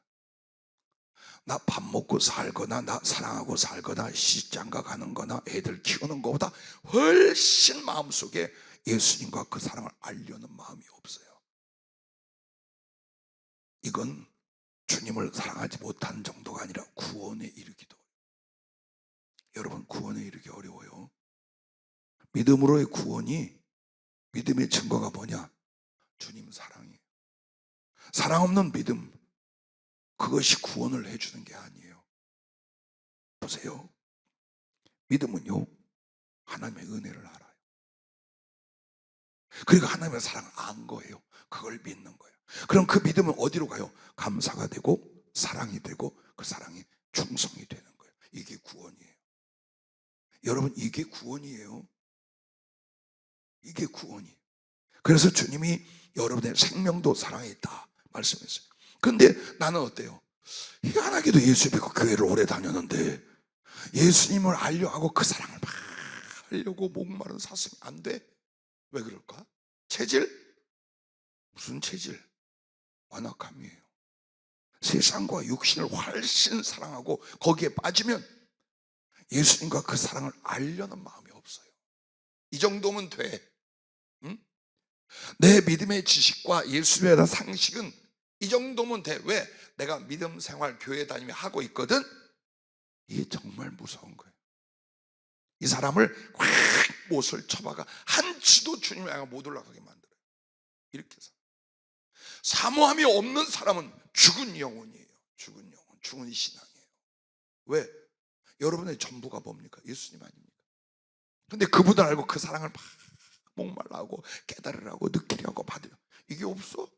나 밥 먹고 살거나 나 사랑하고 살거나 시집장가 가는 거나 애들 키우는 것보다 훨씬 마음속에 예수님과 그 사랑을 알려는 마음이 없어요. 이건 주님을 사랑하지 못한 정도가 아니라 구원에 이르기도. 여러분, 구원에 이르기 어려워요. 믿음으로의 구원이, 믿음의 증거가 뭐냐? 주님 사랑이에요. 사랑 없는 믿음, 그것이 구원을 해주는 게 아니에요. 보세요. 믿음은요, 하나님의 은혜를 알아요. 그리고 하나님의 사랑을 안 거예요. 그걸 믿는 거예요. 그럼 그 믿음은 어디로 가요? 감사가 되고 사랑이 되고 그 사랑이 충성이 되는 거예요. 이게 구원이에요. 여러분, 이게 구원이에요. 이게 구원이에요. 그래서 주님이 여러분의 생명도 사랑에 있다 말씀했어요. 근데 나는 어때요? 희한하게도 예수 믿고 교회를 오래 다녔는데 예수님을 알려하고 그 사랑을 막 하려고 목마른 사슴이 안 돼. 왜 그럴까? 체질? 무슨 체질? 완악함이에요. 세상과 육신을 훨씬 사랑하고 거기에 빠지면 예수님과 그 사랑을 알려는 마음이 없어요. 이 정도면 돼. 응? 내 믿음의 지식과 예수님에 대한 상식은 이 정도면 돼. 왜? 내가 믿음 생활 교회 다니며 하고 있거든. 이게 정말 무서운 거예요. 이 사람을 꽉 못을 쳐박아 한 치도 주님을 향해 못 올라가게 만들어요. 이렇게 해서 사모함이 없는 사람은 죽은 영혼이에요. 죽은 영혼, 죽은 신앙이에요. 왜? 여러분의 전부가 뭡니까? 예수님 아닙니까? 근데 그분을 알고 그 사랑을 막 목말라하고 깨달으라고 느끼려고 받으려, 이게 없어?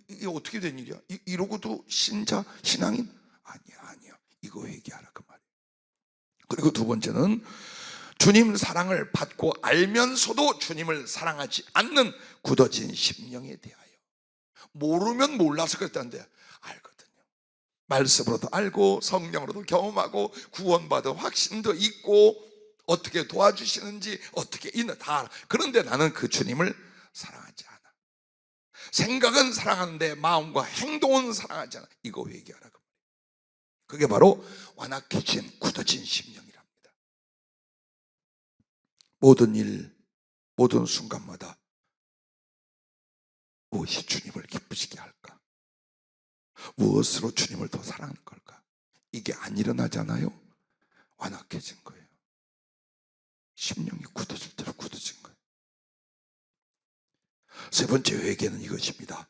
이게 어떻게 된 일이야? 이러고도 신자, 신앙인? 아니야. 이거 회개하라 그 말이에요. 그리고 두 번째는 주님 사랑을 받고 알면서도 주님을 사랑하지 않는 굳어진 심령에 대하여. 모르면 몰라서 그랬다는데 알거든요. 말씀으로도 알고 성령으로도 경험하고 구원받은 확신도 있고 어떻게 도와주시는지 어떻게 있는 다 알아. 그런데 나는 그 주님을 사랑하지 않아. 생각은 사랑하는데 마음과 행동은 사랑하지 않아. 이거 회개하라. 그게 바로 완악해진 굳어진 심령이랍니다. 모든 일, 모든 순간마다 무엇이 주님을 기쁘시게 할까? 무엇으로 주님을 더 사랑하는 걸까? 이게 안 일어나잖아요. 완악해진 거예요. 심령이 굳어질 대로 굳어진 거예요. 세 번째 회개는 이것입니다.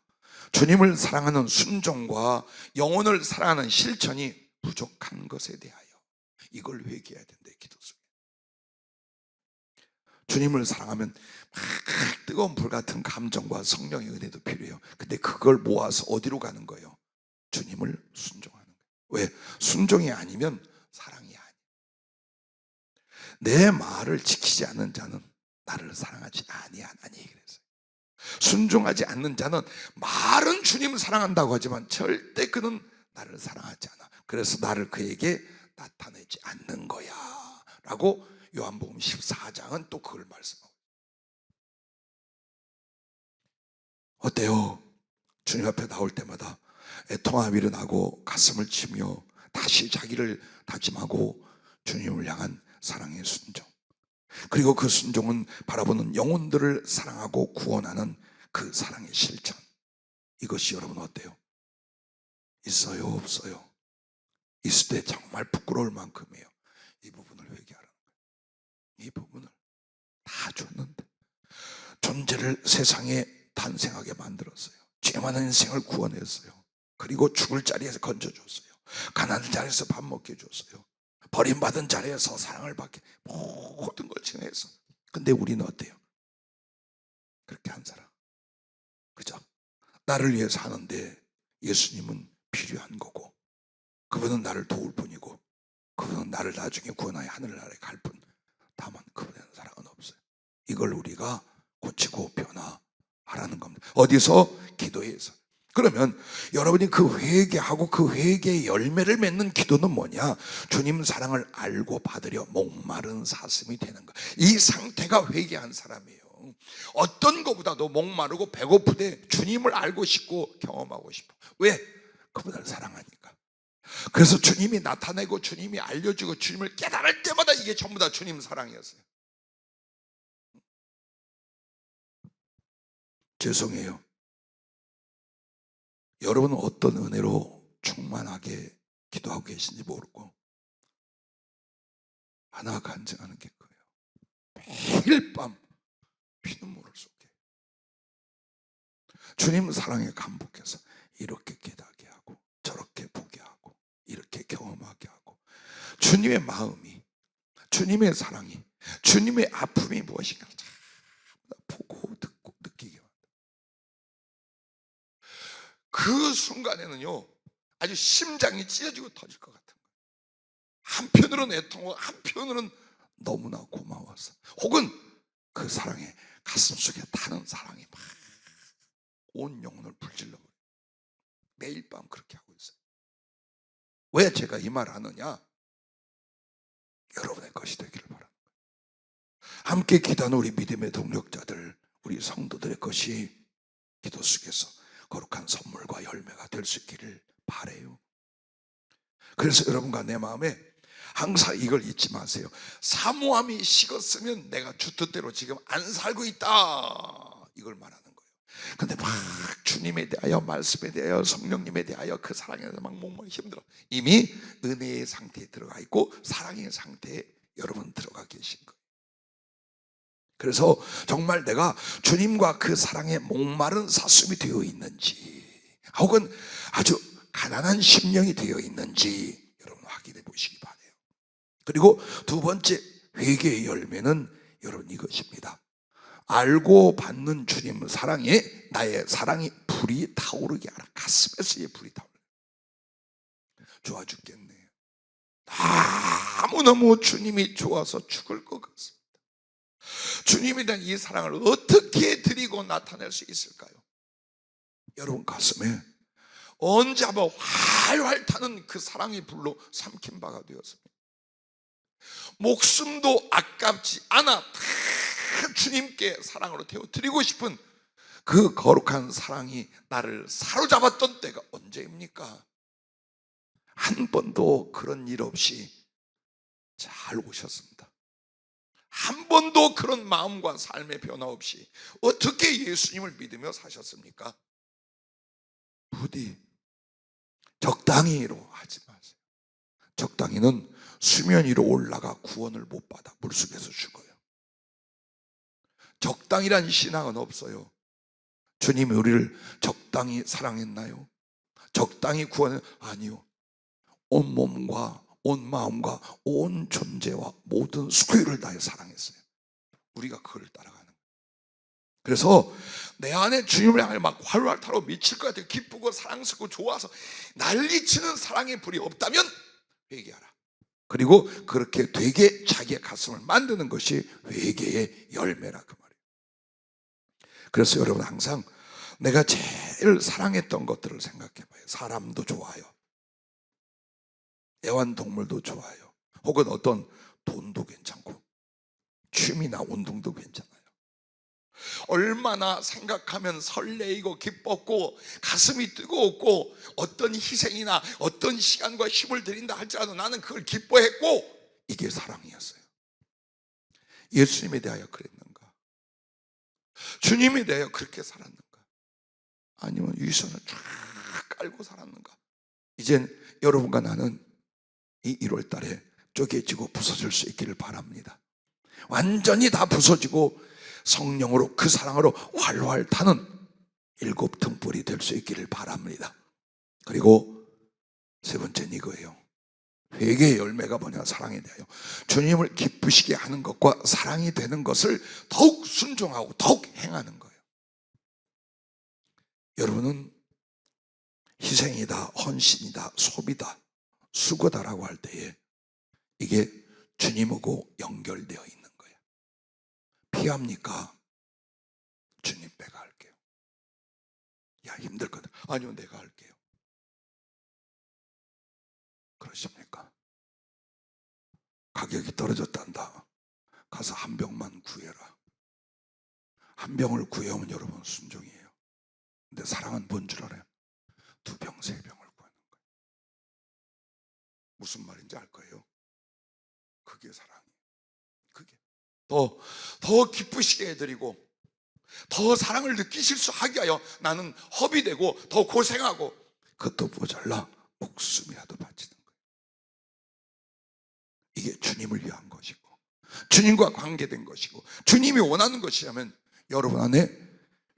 주님을 사랑하는 순종과 영혼을 사랑하는 실천이 부족한 것에 대하여. 이걸 회개해야 된다. 기도 속에. 주님을 사랑하면 막 뜨거운 불 같은 감정과 성령의 은혜도 필요해요. 근데 그걸 모아서 어디로 가는 거예요? 주님을 순종하는 거예요. 왜? 순종이 아니면 사랑이 아니에요. 내 말을 지키지 않는 자는 나를 사랑하지 아니하나니 그랬어요. 순종하지 않는 자는 말은 주님을 사랑한다고 하지만 절대 그는 나를 사랑하지 않아. 그래서 나를 그에게 나타내지 않는 거야 라고 요한복음 14장은 또 그걸 말씀하고. 어때요? 주님 앞에 나올 때마다 애통함이 일어나고 가슴을 치며 다시 자기를 다짐하고 주님을 향한 사랑의 순종, 그리고 그 순종은 바라보는 영혼들을 사랑하고 구원하는 그 사랑의 실천. 이것이 여러분 어때요? 있어요? 없어요? 있을 때 정말 부끄러울 만큼이에요. 이 부분을 회개하라는 거예요. 이 부분을 다 줬는데 존재를 세상에 탄생하게 만들었어요. 죄 많은 인생을 구원했어요. 그리고 죽을 자리에서 건져줬어요. 가난한 자리에서 밥 먹게 해줬어요. 버림받은 자리에서 사랑을 받게, 모든 걸 지내서. 근데 우리는 어때요? 그렇게 안 살아. 그죠? 나를 위해 사는데 예수님은 필요한 거고, 그분은 나를 도울 뿐이고, 그분은 나를 나중에 구원하여 하늘나라에 갈 뿐. 다만 그분에는 사랑은 없어요. 이걸 우리가 고치고 변화하라는 겁니다. 어디서? 기도에서. 그러면 여러분이 그 회개하고 그 회개의 열매를 맺는 기도는 뭐냐? 주님 사랑을 알고 받으려 목마른 사슴이 되는 것. 이 상태가 회개한 사람이에요. 어떤 것보다도 목마르고 배고프되 주님을 알고 싶고 경험하고 싶어. 왜? 그분을 사랑하니까. 그래서 주님이 나타내고 주님이 알려주고 주님을 깨달을 때마다 이게 전부 다 주님 사랑이었어요. 죄송해요. 여러분은 어떤 은혜로 충만하게 기도하고 계신지 모르고 하나 간증하는 게 거예요. 매일 밤 피눈물을 쏟게 주님 사랑에 감복해서 이렇게 깨닫게 하고 저렇게 보게 하고 이렇게 경험하게 하고 주님의 마음이, 주님의 사랑이, 주님의 아픔이 무엇인가 보고 듣고 느끼게 합니다. 그 순간에는요 아주 심장이 찢어지고 터질 것 같은 거예요. 한편으로는 애통하고 한편으로는 너무나 고마워서, 혹은 그 사랑에 가슴속에 타는 사랑이 막 온 영혼을 불질러버려요. 매일 밤 그렇게 하고 있어요. 왜 제가 이 말을 하느냐? 여러분의 것이 되기를 바랍니다. 함께 기도하는 우리 믿음의 동력자들, 우리 성도들의 것이 기도 속에서 거룩한 선물과 열매가 될 수 있기를 바라요. 그래서 여러분과 내 마음에 항상 이걸 잊지 마세요. 사모함이 식었으면 내가 주뜻대로 지금 안 살고 있다, 이걸 말하는 거예요. 근데 막 주님에 대하여, 말씀에 대하여, 성령님에 대하여 그 사랑에 대해서 막 목마르고 힘들어. 이미 은혜의 상태에 들어가 있고 사랑의 상태에 여러분 들어가 계신 거예요. 그래서 정말 내가 주님과 그 사랑에 목마른 사슴이 되어 있는지, 혹은 아주 가난한 심령이 되어 있는지 여러분 확인해 보시기 바라요. 그리고 두 번째 회개의 열매는 여러분 이것입니다. 알고 받는 주님 사랑에 나의 사랑이 불이 타오르게 하라. 가슴에서의 불이 타오르게. 좋아 죽겠네요. 너무너무 주님이 좋아서 죽을 것 같습니다. 주님에 대한 이 사랑을 어떻게 드리고 나타낼 수 있을까요? 여러분 가슴에 언제 한번 활활 타는 그 사랑의 불로 삼킨 바가 되었습니다. 목숨도 아깝지 않아 다 주님께 사랑으로 태워드리고 싶은 그 거룩한 사랑이 나를 사로잡았던 때가 언제입니까? 한 번도 그런 일 없이 잘 오셨습니다. 한 번도 그런 마음과 삶의 변화 없이 어떻게 예수님을 믿으며 사셨습니까? 부디 적당히로 하지 마세요. 적당히는 수면 위로 올라가 구원을 못 받아 물속에서 죽어요. 적당이란 신앙은 없어요. 주님이 우리를 적당히 사랑했나요? 적당히 구원은 아니요. 온 몸과 온 마음과 온 존재와 모든 수요를 다해 사랑했어요. 우리가 그걸 따라가는 거예요. 그래서 내 안에 주님을 향해 막 활활 타고 미칠 것 같아요. 기쁘고 사랑스럽고 좋아서 난리치는 사랑의 불이 없다면 회개하라. 그리고 그렇게 되게 자기의 가슴을 만드는 것이 회개의 열매라, 그 말이에요. 그래서 여러분 항상 내가 제일 사랑했던 것들을 생각해 봐요. 사람도 좋아요. 애완동물도 좋아요. 혹은 어떤 돈도 괜찮고 취미나 운동도 괜찮아요. 얼마나 생각하면 설레이고 기뻤고 가슴이 뜨거웠고 어떤 희생이나 어떤 시간과 힘을 들인다 할지라도 나는 그걸 기뻐했고, 이게 사랑이었어요. 예수님에 대하여 그랬는가? 주님에 대하여 그렇게 살았는가? 아니면 위선을 쫙 깔고 살았는가? 이젠 여러분과 나는 이 1월 달에 쪼개지고 부서질 수 있기를 바랍니다. 완전히 다 부서지고 성령으로 그 사랑으로 활활 타는 7 등불이 될 수 있기를 바랍니다. 그리고 세 번째는 이거예요. 회개의 열매가 뭐냐? 사랑에 대하여 주님을 기쁘시게 하는 것과 사랑이 되는 것을 더욱 순종하고 더욱 행하는 거예요. 여러분은 희생이다, 헌신이다, 소비다, 수고다라고 할 때에 이게 주님하고 연결되어 있는 거예요. 피합니까? 주님 배가 할게요. 야, 힘들거든. 아니요, 내가 할게요. 그러십니까? 가격이 떨어졌단다. 가서 한 병만 구해라. 한 병을 구해오면 여러분 순종이에요. 근데 사랑은 뭔 줄 알아요? 두 병, 세 병을 구하는 거예요. 무슨 말인지 알 거예요? 그게 사랑이에요. 그게 더 기쁘시게 해드리고 더 사랑을 느끼실 수 하게 하여 나는 허비 되고 더 고생하고 그것도 모자라 목숨이라도 바치는 거예요. 이게 주님을 위한 것이고 주님과 관계된 것이고 주님이 원하는 것이라면 여러분 안에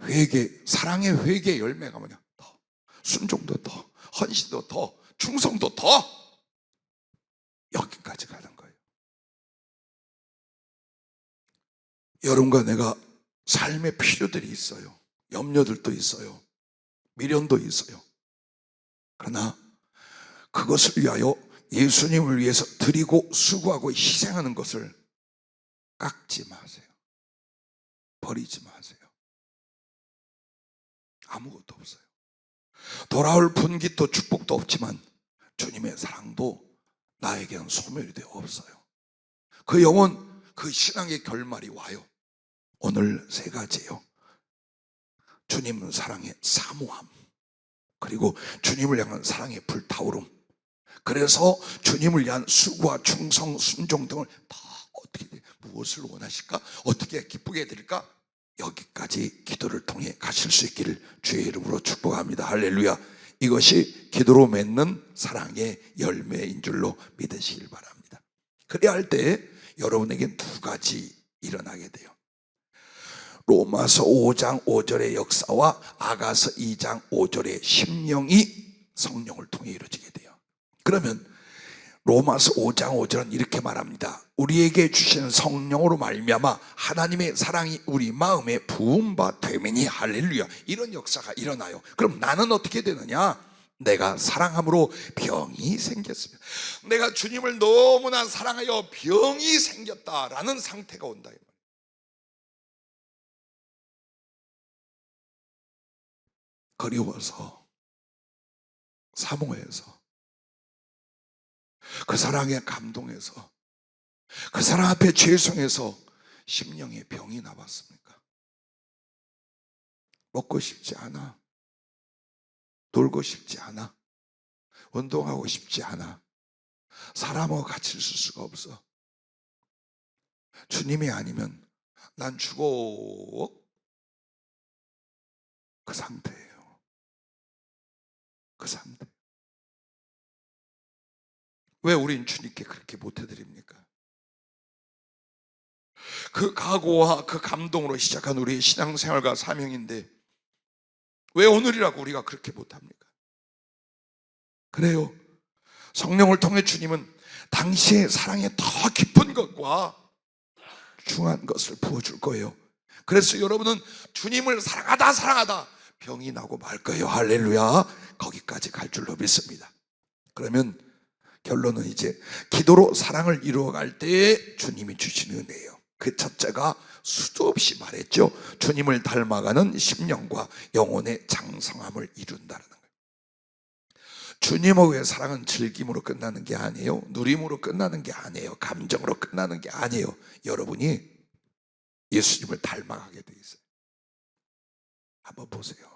회개, 사랑의 회개 열매가 뭐냐? 더 순종도 더, 헌신도 더, 충성도 더 여기까지 가는 거예요. 여러분과 내가 삶의 필요들이 있어요. 염려들도 있어요. 미련도 있어요. 그러나 그것을 위하여 예수님을 위해서 드리고 수고하고 희생하는 것을 깎지 마세요. 버리지 마세요. 아무것도 없어요. 돌아올 분깃도 축복도 없지만 주님의 사랑도 나에게는 소멸이 되어 없어요. 그 영혼, 그 신앙의 결말이 와요. 오늘 세 가지예요. 주님 사랑의 사모함, 그리고 주님을 향한 사랑의 불타오름, 그래서 주님을 위한 수고와 충성, 순종 등을 더 어떻게, 무엇을 원하실까? 어떻게 기쁘게 해드릴까? 여기까지 기도를 통해 가실 수 있기를 주의 이름으로 축복합니다. 할렐루야. 이것이 기도로 맺는 사랑의 열매인 줄로 믿으시길 바랍니다. 그래야 할 때 여러분에게 두 가지 일어나게 돼요. 로마서 5장 5절의 역사와 아가서 2장 5절의 심령이 성령을 통해 이루어지게 돼요. 그러면 로마서 5장 5절은 이렇게 말합니다. 우리에게 주시는 성령으로 말미암아 하나님의 사랑이 우리 마음에 부음바 되매니 할렐루야. 이런 역사가 일어나요. 그럼 나는 어떻게 되느냐? 내가 사랑함으로 병이 생겼습니다. 내가 주님을 너무나 사랑하여 병이 생겼다라는 상태가 온다. 그리워서, 사모해서, 그 사랑에 감동해서, 그 사랑 앞에 죄송해서 심령의 병이 나왔습니까? 먹고 싶지 않아, 놀고 싶지 않아, 운동하고 싶지 않아, 사람하고 같이 있을 수가 없어. 주님이 아니면 난 죽어. 그 상태예요. 그 상태. 왜 우린 주님께 그렇게 못해드립니까? 그 각오와 그 감동으로 시작한 우리의 신앙생활과 사명인데 왜 오늘이라고 우리가 그렇게 못합니까? 그래요. 성령을 통해 주님은 당시의 사랑의 더 깊은 것과 중요한 것을 부어줄 거예요. 그래서 여러분은 주님을 사랑하다 병이 나고 말 거예요. 할렐루야. 거기까지 갈 줄로 믿습니다. 그러면 결론은 이제 기도로 사랑을 이루어갈 때 주님이 주시는 은혜예요. 그 첫째가 수도 없이 말했죠. 주님을 닮아가는 심령과 영혼의 장성함을 이룬다는 거예요. 주님의 사랑은 즐김으로 끝나는 게 아니에요. 누림으로 끝나는 게 아니에요. 감정으로 끝나는 게 아니에요. 여러분이 예수님을 닮아가게 돼 있어요. 한번 보세요.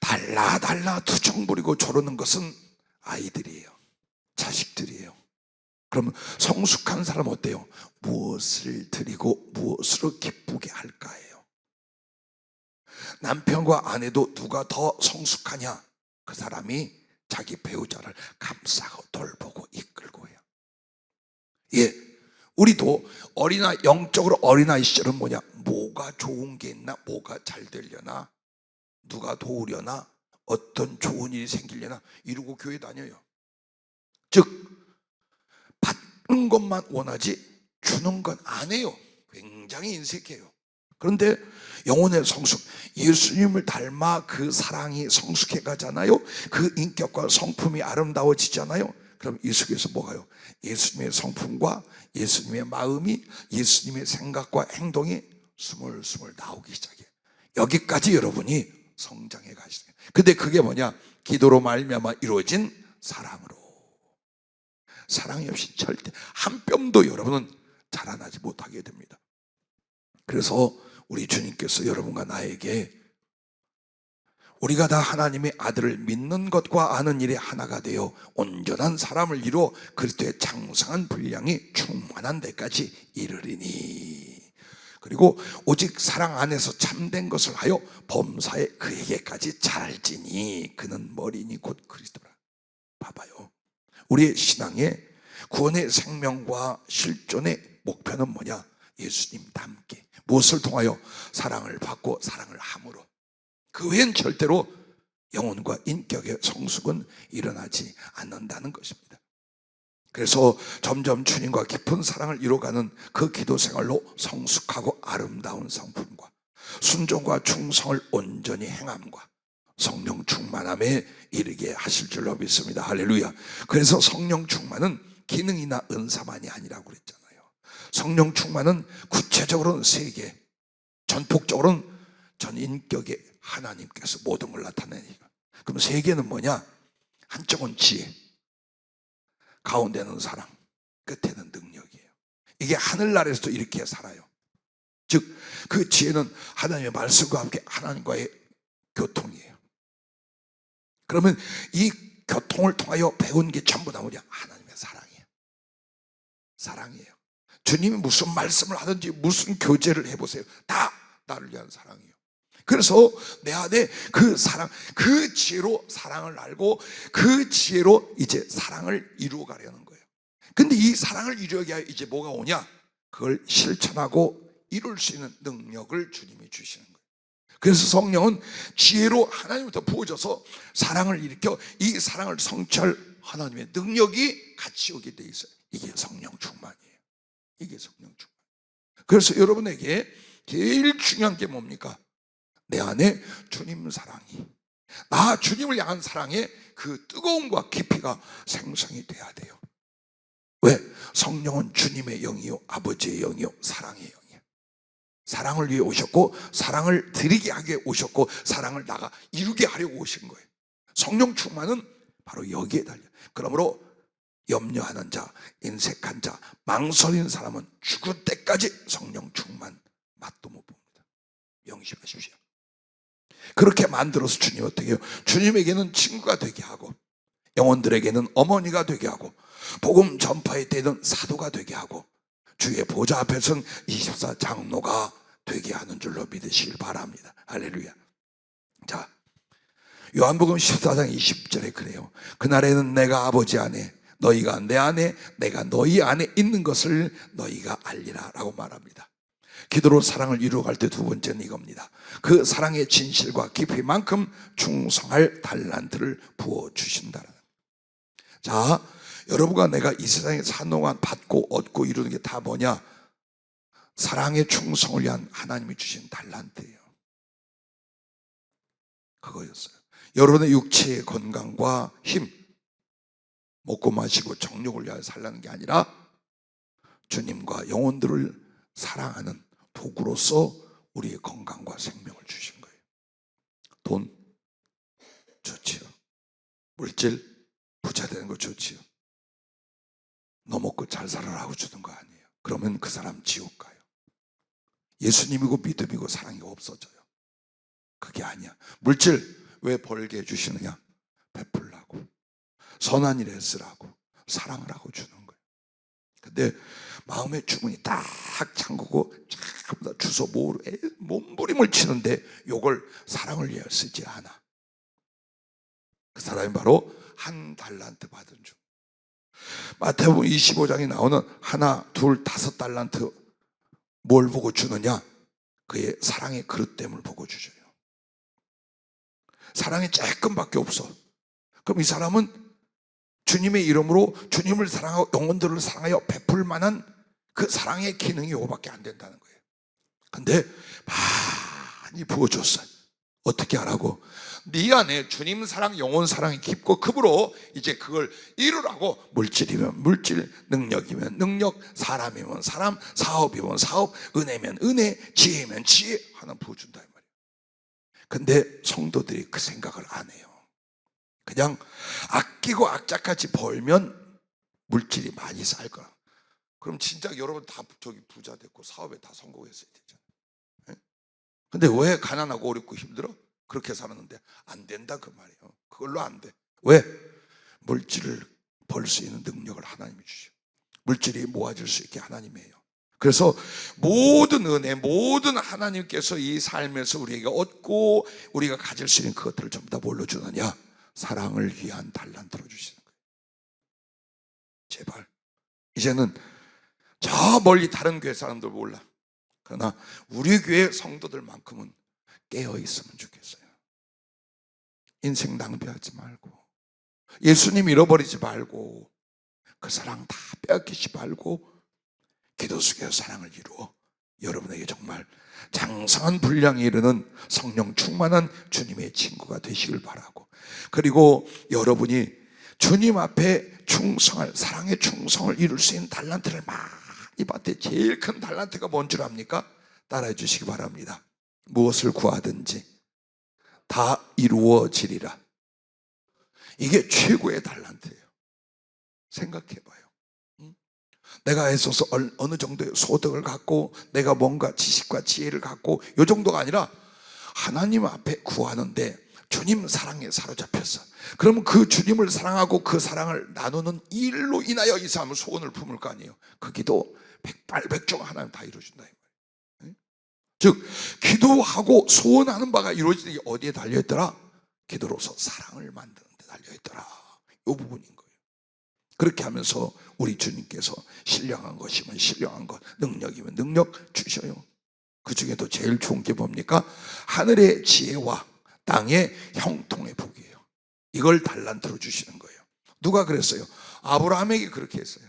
달라 투정 부리고 조르는 것은 아이들이에요. 자식들이에요. 그럼 성숙한 사람은 어때요? 무엇을 드리고 무엇으로 기쁘게 할까예요. 남편과 아내도 누가 더 성숙하냐? 그 사람이 자기 배우자를 감싸고 돌보고 이끌고 해요. 예, 우리도 영적으로 어린아이 시절은 뭐냐? 뭐가 좋은 게 있나? 뭐가 잘 되려나? 누가 도우려나? 어떤 좋은 일이 생기려나? 이러고 교회 다녀요. 즉 받는 것만 원하지 주는 건 안 해요. 굉장히 인색해요. 그런데 영혼의 성숙, 예수님을 닮아 그 사랑이 성숙해 가잖아요. 그 인격과 성품이 아름다워지잖아요. 그럼 이 속에서 뭐가요? 예수님의 성품과 예수님의 마음이, 예수님의 생각과 행동이 스물스물 나오기 시작해요. 여기까지 여러분이 성장해 가시는 거예요. 근데 그게 뭐냐? 기도로 말미암아 이루어진 사랑으로. 사랑이 없이 절대 한 뼘도 여러분은 자라나지 못하게 됩니다. 그래서 우리 주님께서 여러분과 나에게 우리가 다 하나님의 아들을 믿는 것과 아는 일이 하나가 되어 온전한 사람을 이루어 그리스도의 장성한 분량이 충만한 데까지 이르리니, 그리고 오직 사랑 안에서 참된 것을 하여 범사에 그에게까지 자랄지니 그는 머리니 곧 그리스도라. 봐봐요, 우리의 신앙의 구원의 생명과 실존의 목표는 뭐냐? 예수님 닮게. 무엇을 통하여? 사랑을 받고 사랑을 함으로. 그 외엔 절대로 영혼과 인격의 성숙은 일어나지 않는다는 것입니다. 그래서 점점 주님과 깊은 사랑을 이루어가는 그 기도 생활로 성숙하고 아름다운 성품과 순종과 충성을 온전히 행함과 성령 충만함에 이르게 하실 줄로 믿습니다. 할렐루야. 그래서 성령 충만은 기능이나 은사만이 아니라고 그랬잖아요. 성령 충만은 구체적으로는 세계, 전폭적으로는 전 인격의 하나님께서 모든 걸 나타내니까. 그럼 세계는 뭐냐? 한쪽은 지혜, 가운데는 사랑, 끝에는 능력이에요. 이게 하늘나라에서도 이렇게 살아요. 즉 그 지혜는 하나님의 말씀과 함께 하나님과의 교통이에요. 그러면 이 교통을 통하여 배운 게 전부 다 뭐냐? 하나님의 사랑이에요. 사랑이에요. 주님이 무슨 말씀을 하든지 무슨 교제를 해보세요. 다 나를 위한 사랑이에요. 그래서 내 안에 그 사랑, 그 지혜로 사랑을 알고 그 지혜로 이제 사랑을 이루어가려는 거예요. 근데 이 사랑을 이루기 위해 이제 뭐가 오냐? 그걸 실천하고 이룰 수 있는 능력을 주님이 주시는 거예요. 그래서 성령은 지혜로 하나님부터 부어져서 사랑을 일으켜 이 사랑을 성취할 하나님의 능력이 같이 오게 돼 있어요. 이게 성령 충만이에요. 이게 성령 충만. 그래서 여러분에게 제일 중요한 게 뭡니까? 내 안에 주님 사랑이, 나 주님을 향한 사랑의 그 뜨거움과 깊이가 생성이 돼야 돼요. 왜? 성령은 주님의 영이요 아버지의 영이요 사랑의 영이에요. 사랑을 위해 오셨고 사랑을 드리게 하게 오셨고 사랑을 나가 이루게 하려고 오신 거예요. 성령 충만은 바로 여기에 달려요. 그러므로 염려하는 자, 인색한 자, 망설이는 사람은 죽을 때까지 성령 충만 맛도 못 봅니다. 명심하십시오. 그렇게 만들어서 주님 어떻게 해요? 주님에게는 친구가 되게 하고 영혼들에게는 어머니가 되게 하고 복음 전파의 때는 사도가 되게 하고 주의 보좌 앞에서는 24장로가 되게 하는 줄로 믿으시길 바랍니다. 할렐루야. 자, 요한복음 14장 20절에 그래요. 그날에는 내가 아버지 안에 너희가 내 안에 내가 너희 안에 있는 것을 너희가 알리라 라고 말합니다. 기도로 사랑을 이루어갈 때 두 번째는 이겁니다. 그 사랑의 진실과 깊이만큼 충성할 달란트를 부어주신다는. 자, 여러분과 내가 이 세상에 사는 동안 받고 얻고 이루는 게 다 뭐냐? 사랑의 충성을 위한 하나님이 주신 달란트예요. 그거였어요. 여러분의 육체의 건강과 힘, 먹고 마시고 정욕을 위하여 살라는 게 아니라 주님과 영혼들을 사랑하는 도구로서 우리의 건강과 생명을 주신 거예요. 돈 좋지요. 물질 부자 되는 거 좋지요. 너 먹고 잘 살아라고 주는 거 아니에요. 그러면 그 사람 지옥 가요. 예수님이고 믿음이고 사랑이 없어져요. 그게 아니야. 물질 왜 벌게 해주시느냐? 베풀라고, 선한 일에 쓰라고, 사랑을 하고 주는 거예요. 근데 마음의 주문이 딱 잠그고 전부 다 주워 모으고 몸부림을 치는데 요걸 사랑을 위해 쓰지 않아. 그 사람이 바로 한 달란트 받은 중. 마태복음 25장에 나오는 하나, 둘, 5달란트 뭘 보고 주느냐? 그의 사랑의 그릇됨을 보고 주셔요. 사랑이 조금밖에 없어. 그럼 이 사람은 주님의 이름으로 주님을 사랑하고 영혼들을 사랑하여 베풀 만한 그 사랑의 기능이 이거밖에 안 된다는 거예요. 근데 많이 부어줬어요. 어떻게 하라고? 네 안에 주님 사랑, 영혼 사랑이 깊고 급으로 이제 그걸 이루라고. 물질이면 물질, 능력이면 능력, 사람이면 사람, 사업이면 사업, 은혜면 은혜, 지혜면 지혜 하나 부어준다 이 말이에요. 근데 성도들이 그 생각을 안 해요. 그냥 아끼고 악착같이 벌면 물질이 많이 쌓일 거라. 그럼 진짜 여러분 다 저기 부자 됐고 사업에 다 성공했어야 되잖아요. 근데 왜 가난하고 어렵고 힘들어? 그렇게 살았는데 안 된다 그 말이에요. 그걸로 안 돼. 왜? 물질을 벌 수 있는 능력을 하나님이 주셔. 물질이 모아질 수 있게 하나님이에요. 그래서 모든 은혜, 모든 하나님께서 이 삶에서 우리에게 얻고 우리가 가질 수 있는 그것들을 전부 다 뭘로 주느냐? 사랑을 위한 달란트로 주시는 거예요. 제발 이제는 저 멀리 다른 교회 사람들 몰라. 그러나 우리 교회 성도들만큼은 깨어 있으면 좋겠어요. 인생 낭비하지 말고, 예수님 잃어버리지 말고, 그 사랑 다 빼앗기지 말고 기도 속에서 사랑을 이루어 여러분에게 정말 장성한 분량에 이르는 성령 충만한 주님의 친구가 되시길 바라고, 그리고 여러분이 주님 앞에 충성할, 사랑의 충성을 이룰 수 있는 달란트를 많이 받되, 제일 큰 달란트가 뭔 줄 압니까? 따라해 주시기 바랍니다. 무엇을 구하든지 다 이루어지리라. 이게 최고의 달란트예요. 생각해봐요. 내가 애써서 어느 정도의 소득을 갖고 내가 뭔가 지식과 지혜를 갖고 이 정도가 아니라 하나님 앞에 구하는데 주님 사랑에 사로잡혔어. 그러면 그 주님을 사랑하고 그 사랑을 나누는 일로 인하여 이 사람은 소원을 품을 거 아니에요. 그 기도 백발백중 하나님 다 이루어준다 이 말이에요. 즉 기도하고 소원하는 바가 이루어지는 게 어디에 달려있더라? 기도로서 사랑을 만드는 데 달려있더라. 이 부분인 거예요. 그렇게 하면서 우리 주님께서 신령한 것이면 신령한 것, 능력이면 능력 주셔요. 그 중에도 제일 좋은 게 뭡니까? 하늘의 지혜와 땅의 형통의 복이에요. 이걸 달란트로 주시는 거예요. 누가 그랬어요? 아브라함에게 그렇게 했어요.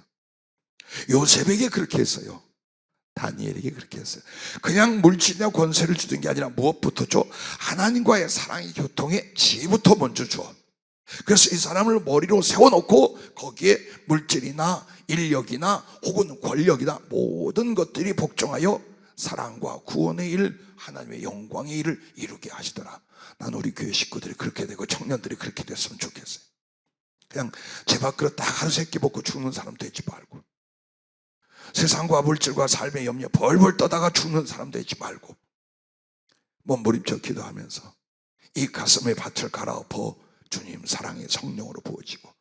요셉에게 그렇게 했어요. 다니엘에게 그렇게 했어요. 그냥 물질이나 권세를 주는 게 아니라 무엇부터 줘? 하나님과의 사랑의 교통에 지혜부터 먼저 줘. 그래서 이 사람을 머리로 세워놓고 거기에 물질이나 인력이나 혹은 권력이나 모든 것들이 복종하여 사랑과 구원의 일, 하나님의 영광의 일을 이루게 하시더라. 난 우리 교회 식구들이 그렇게 되고 청년들이 그렇게 됐으면 좋겠어요. 그냥 제 밥그릇 딱 하루 세끼 먹고 죽는 사람 되지 말고, 세상과 물질과 삶의 염려 벌벌 떠다가 죽는 사람 되지 말고, 몸부림쳐 기도하면서 이 가슴의 밭을 갈아엎어 주님 사랑의 성령으로 부어지고,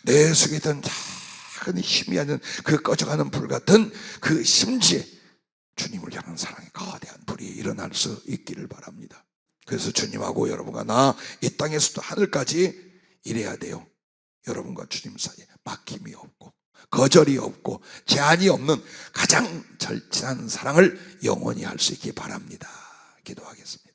내 속에 있던 작은 힘이 아닌 그 꺼져가는 불 같은 그 심지에 주님을 향한 사랑의 거대한 불이 일어날 수 있기를 바랍니다. 그래서 주님하고 여러분과 나 이 땅에서도 하늘까지 일해야 돼요. 여러분과 주님 사이에 막힘이 없고 거절이 없고 제한이 없는 가장 절친한 사랑을 영원히 할 수 있기 바랍니다. 기도하겠습니다.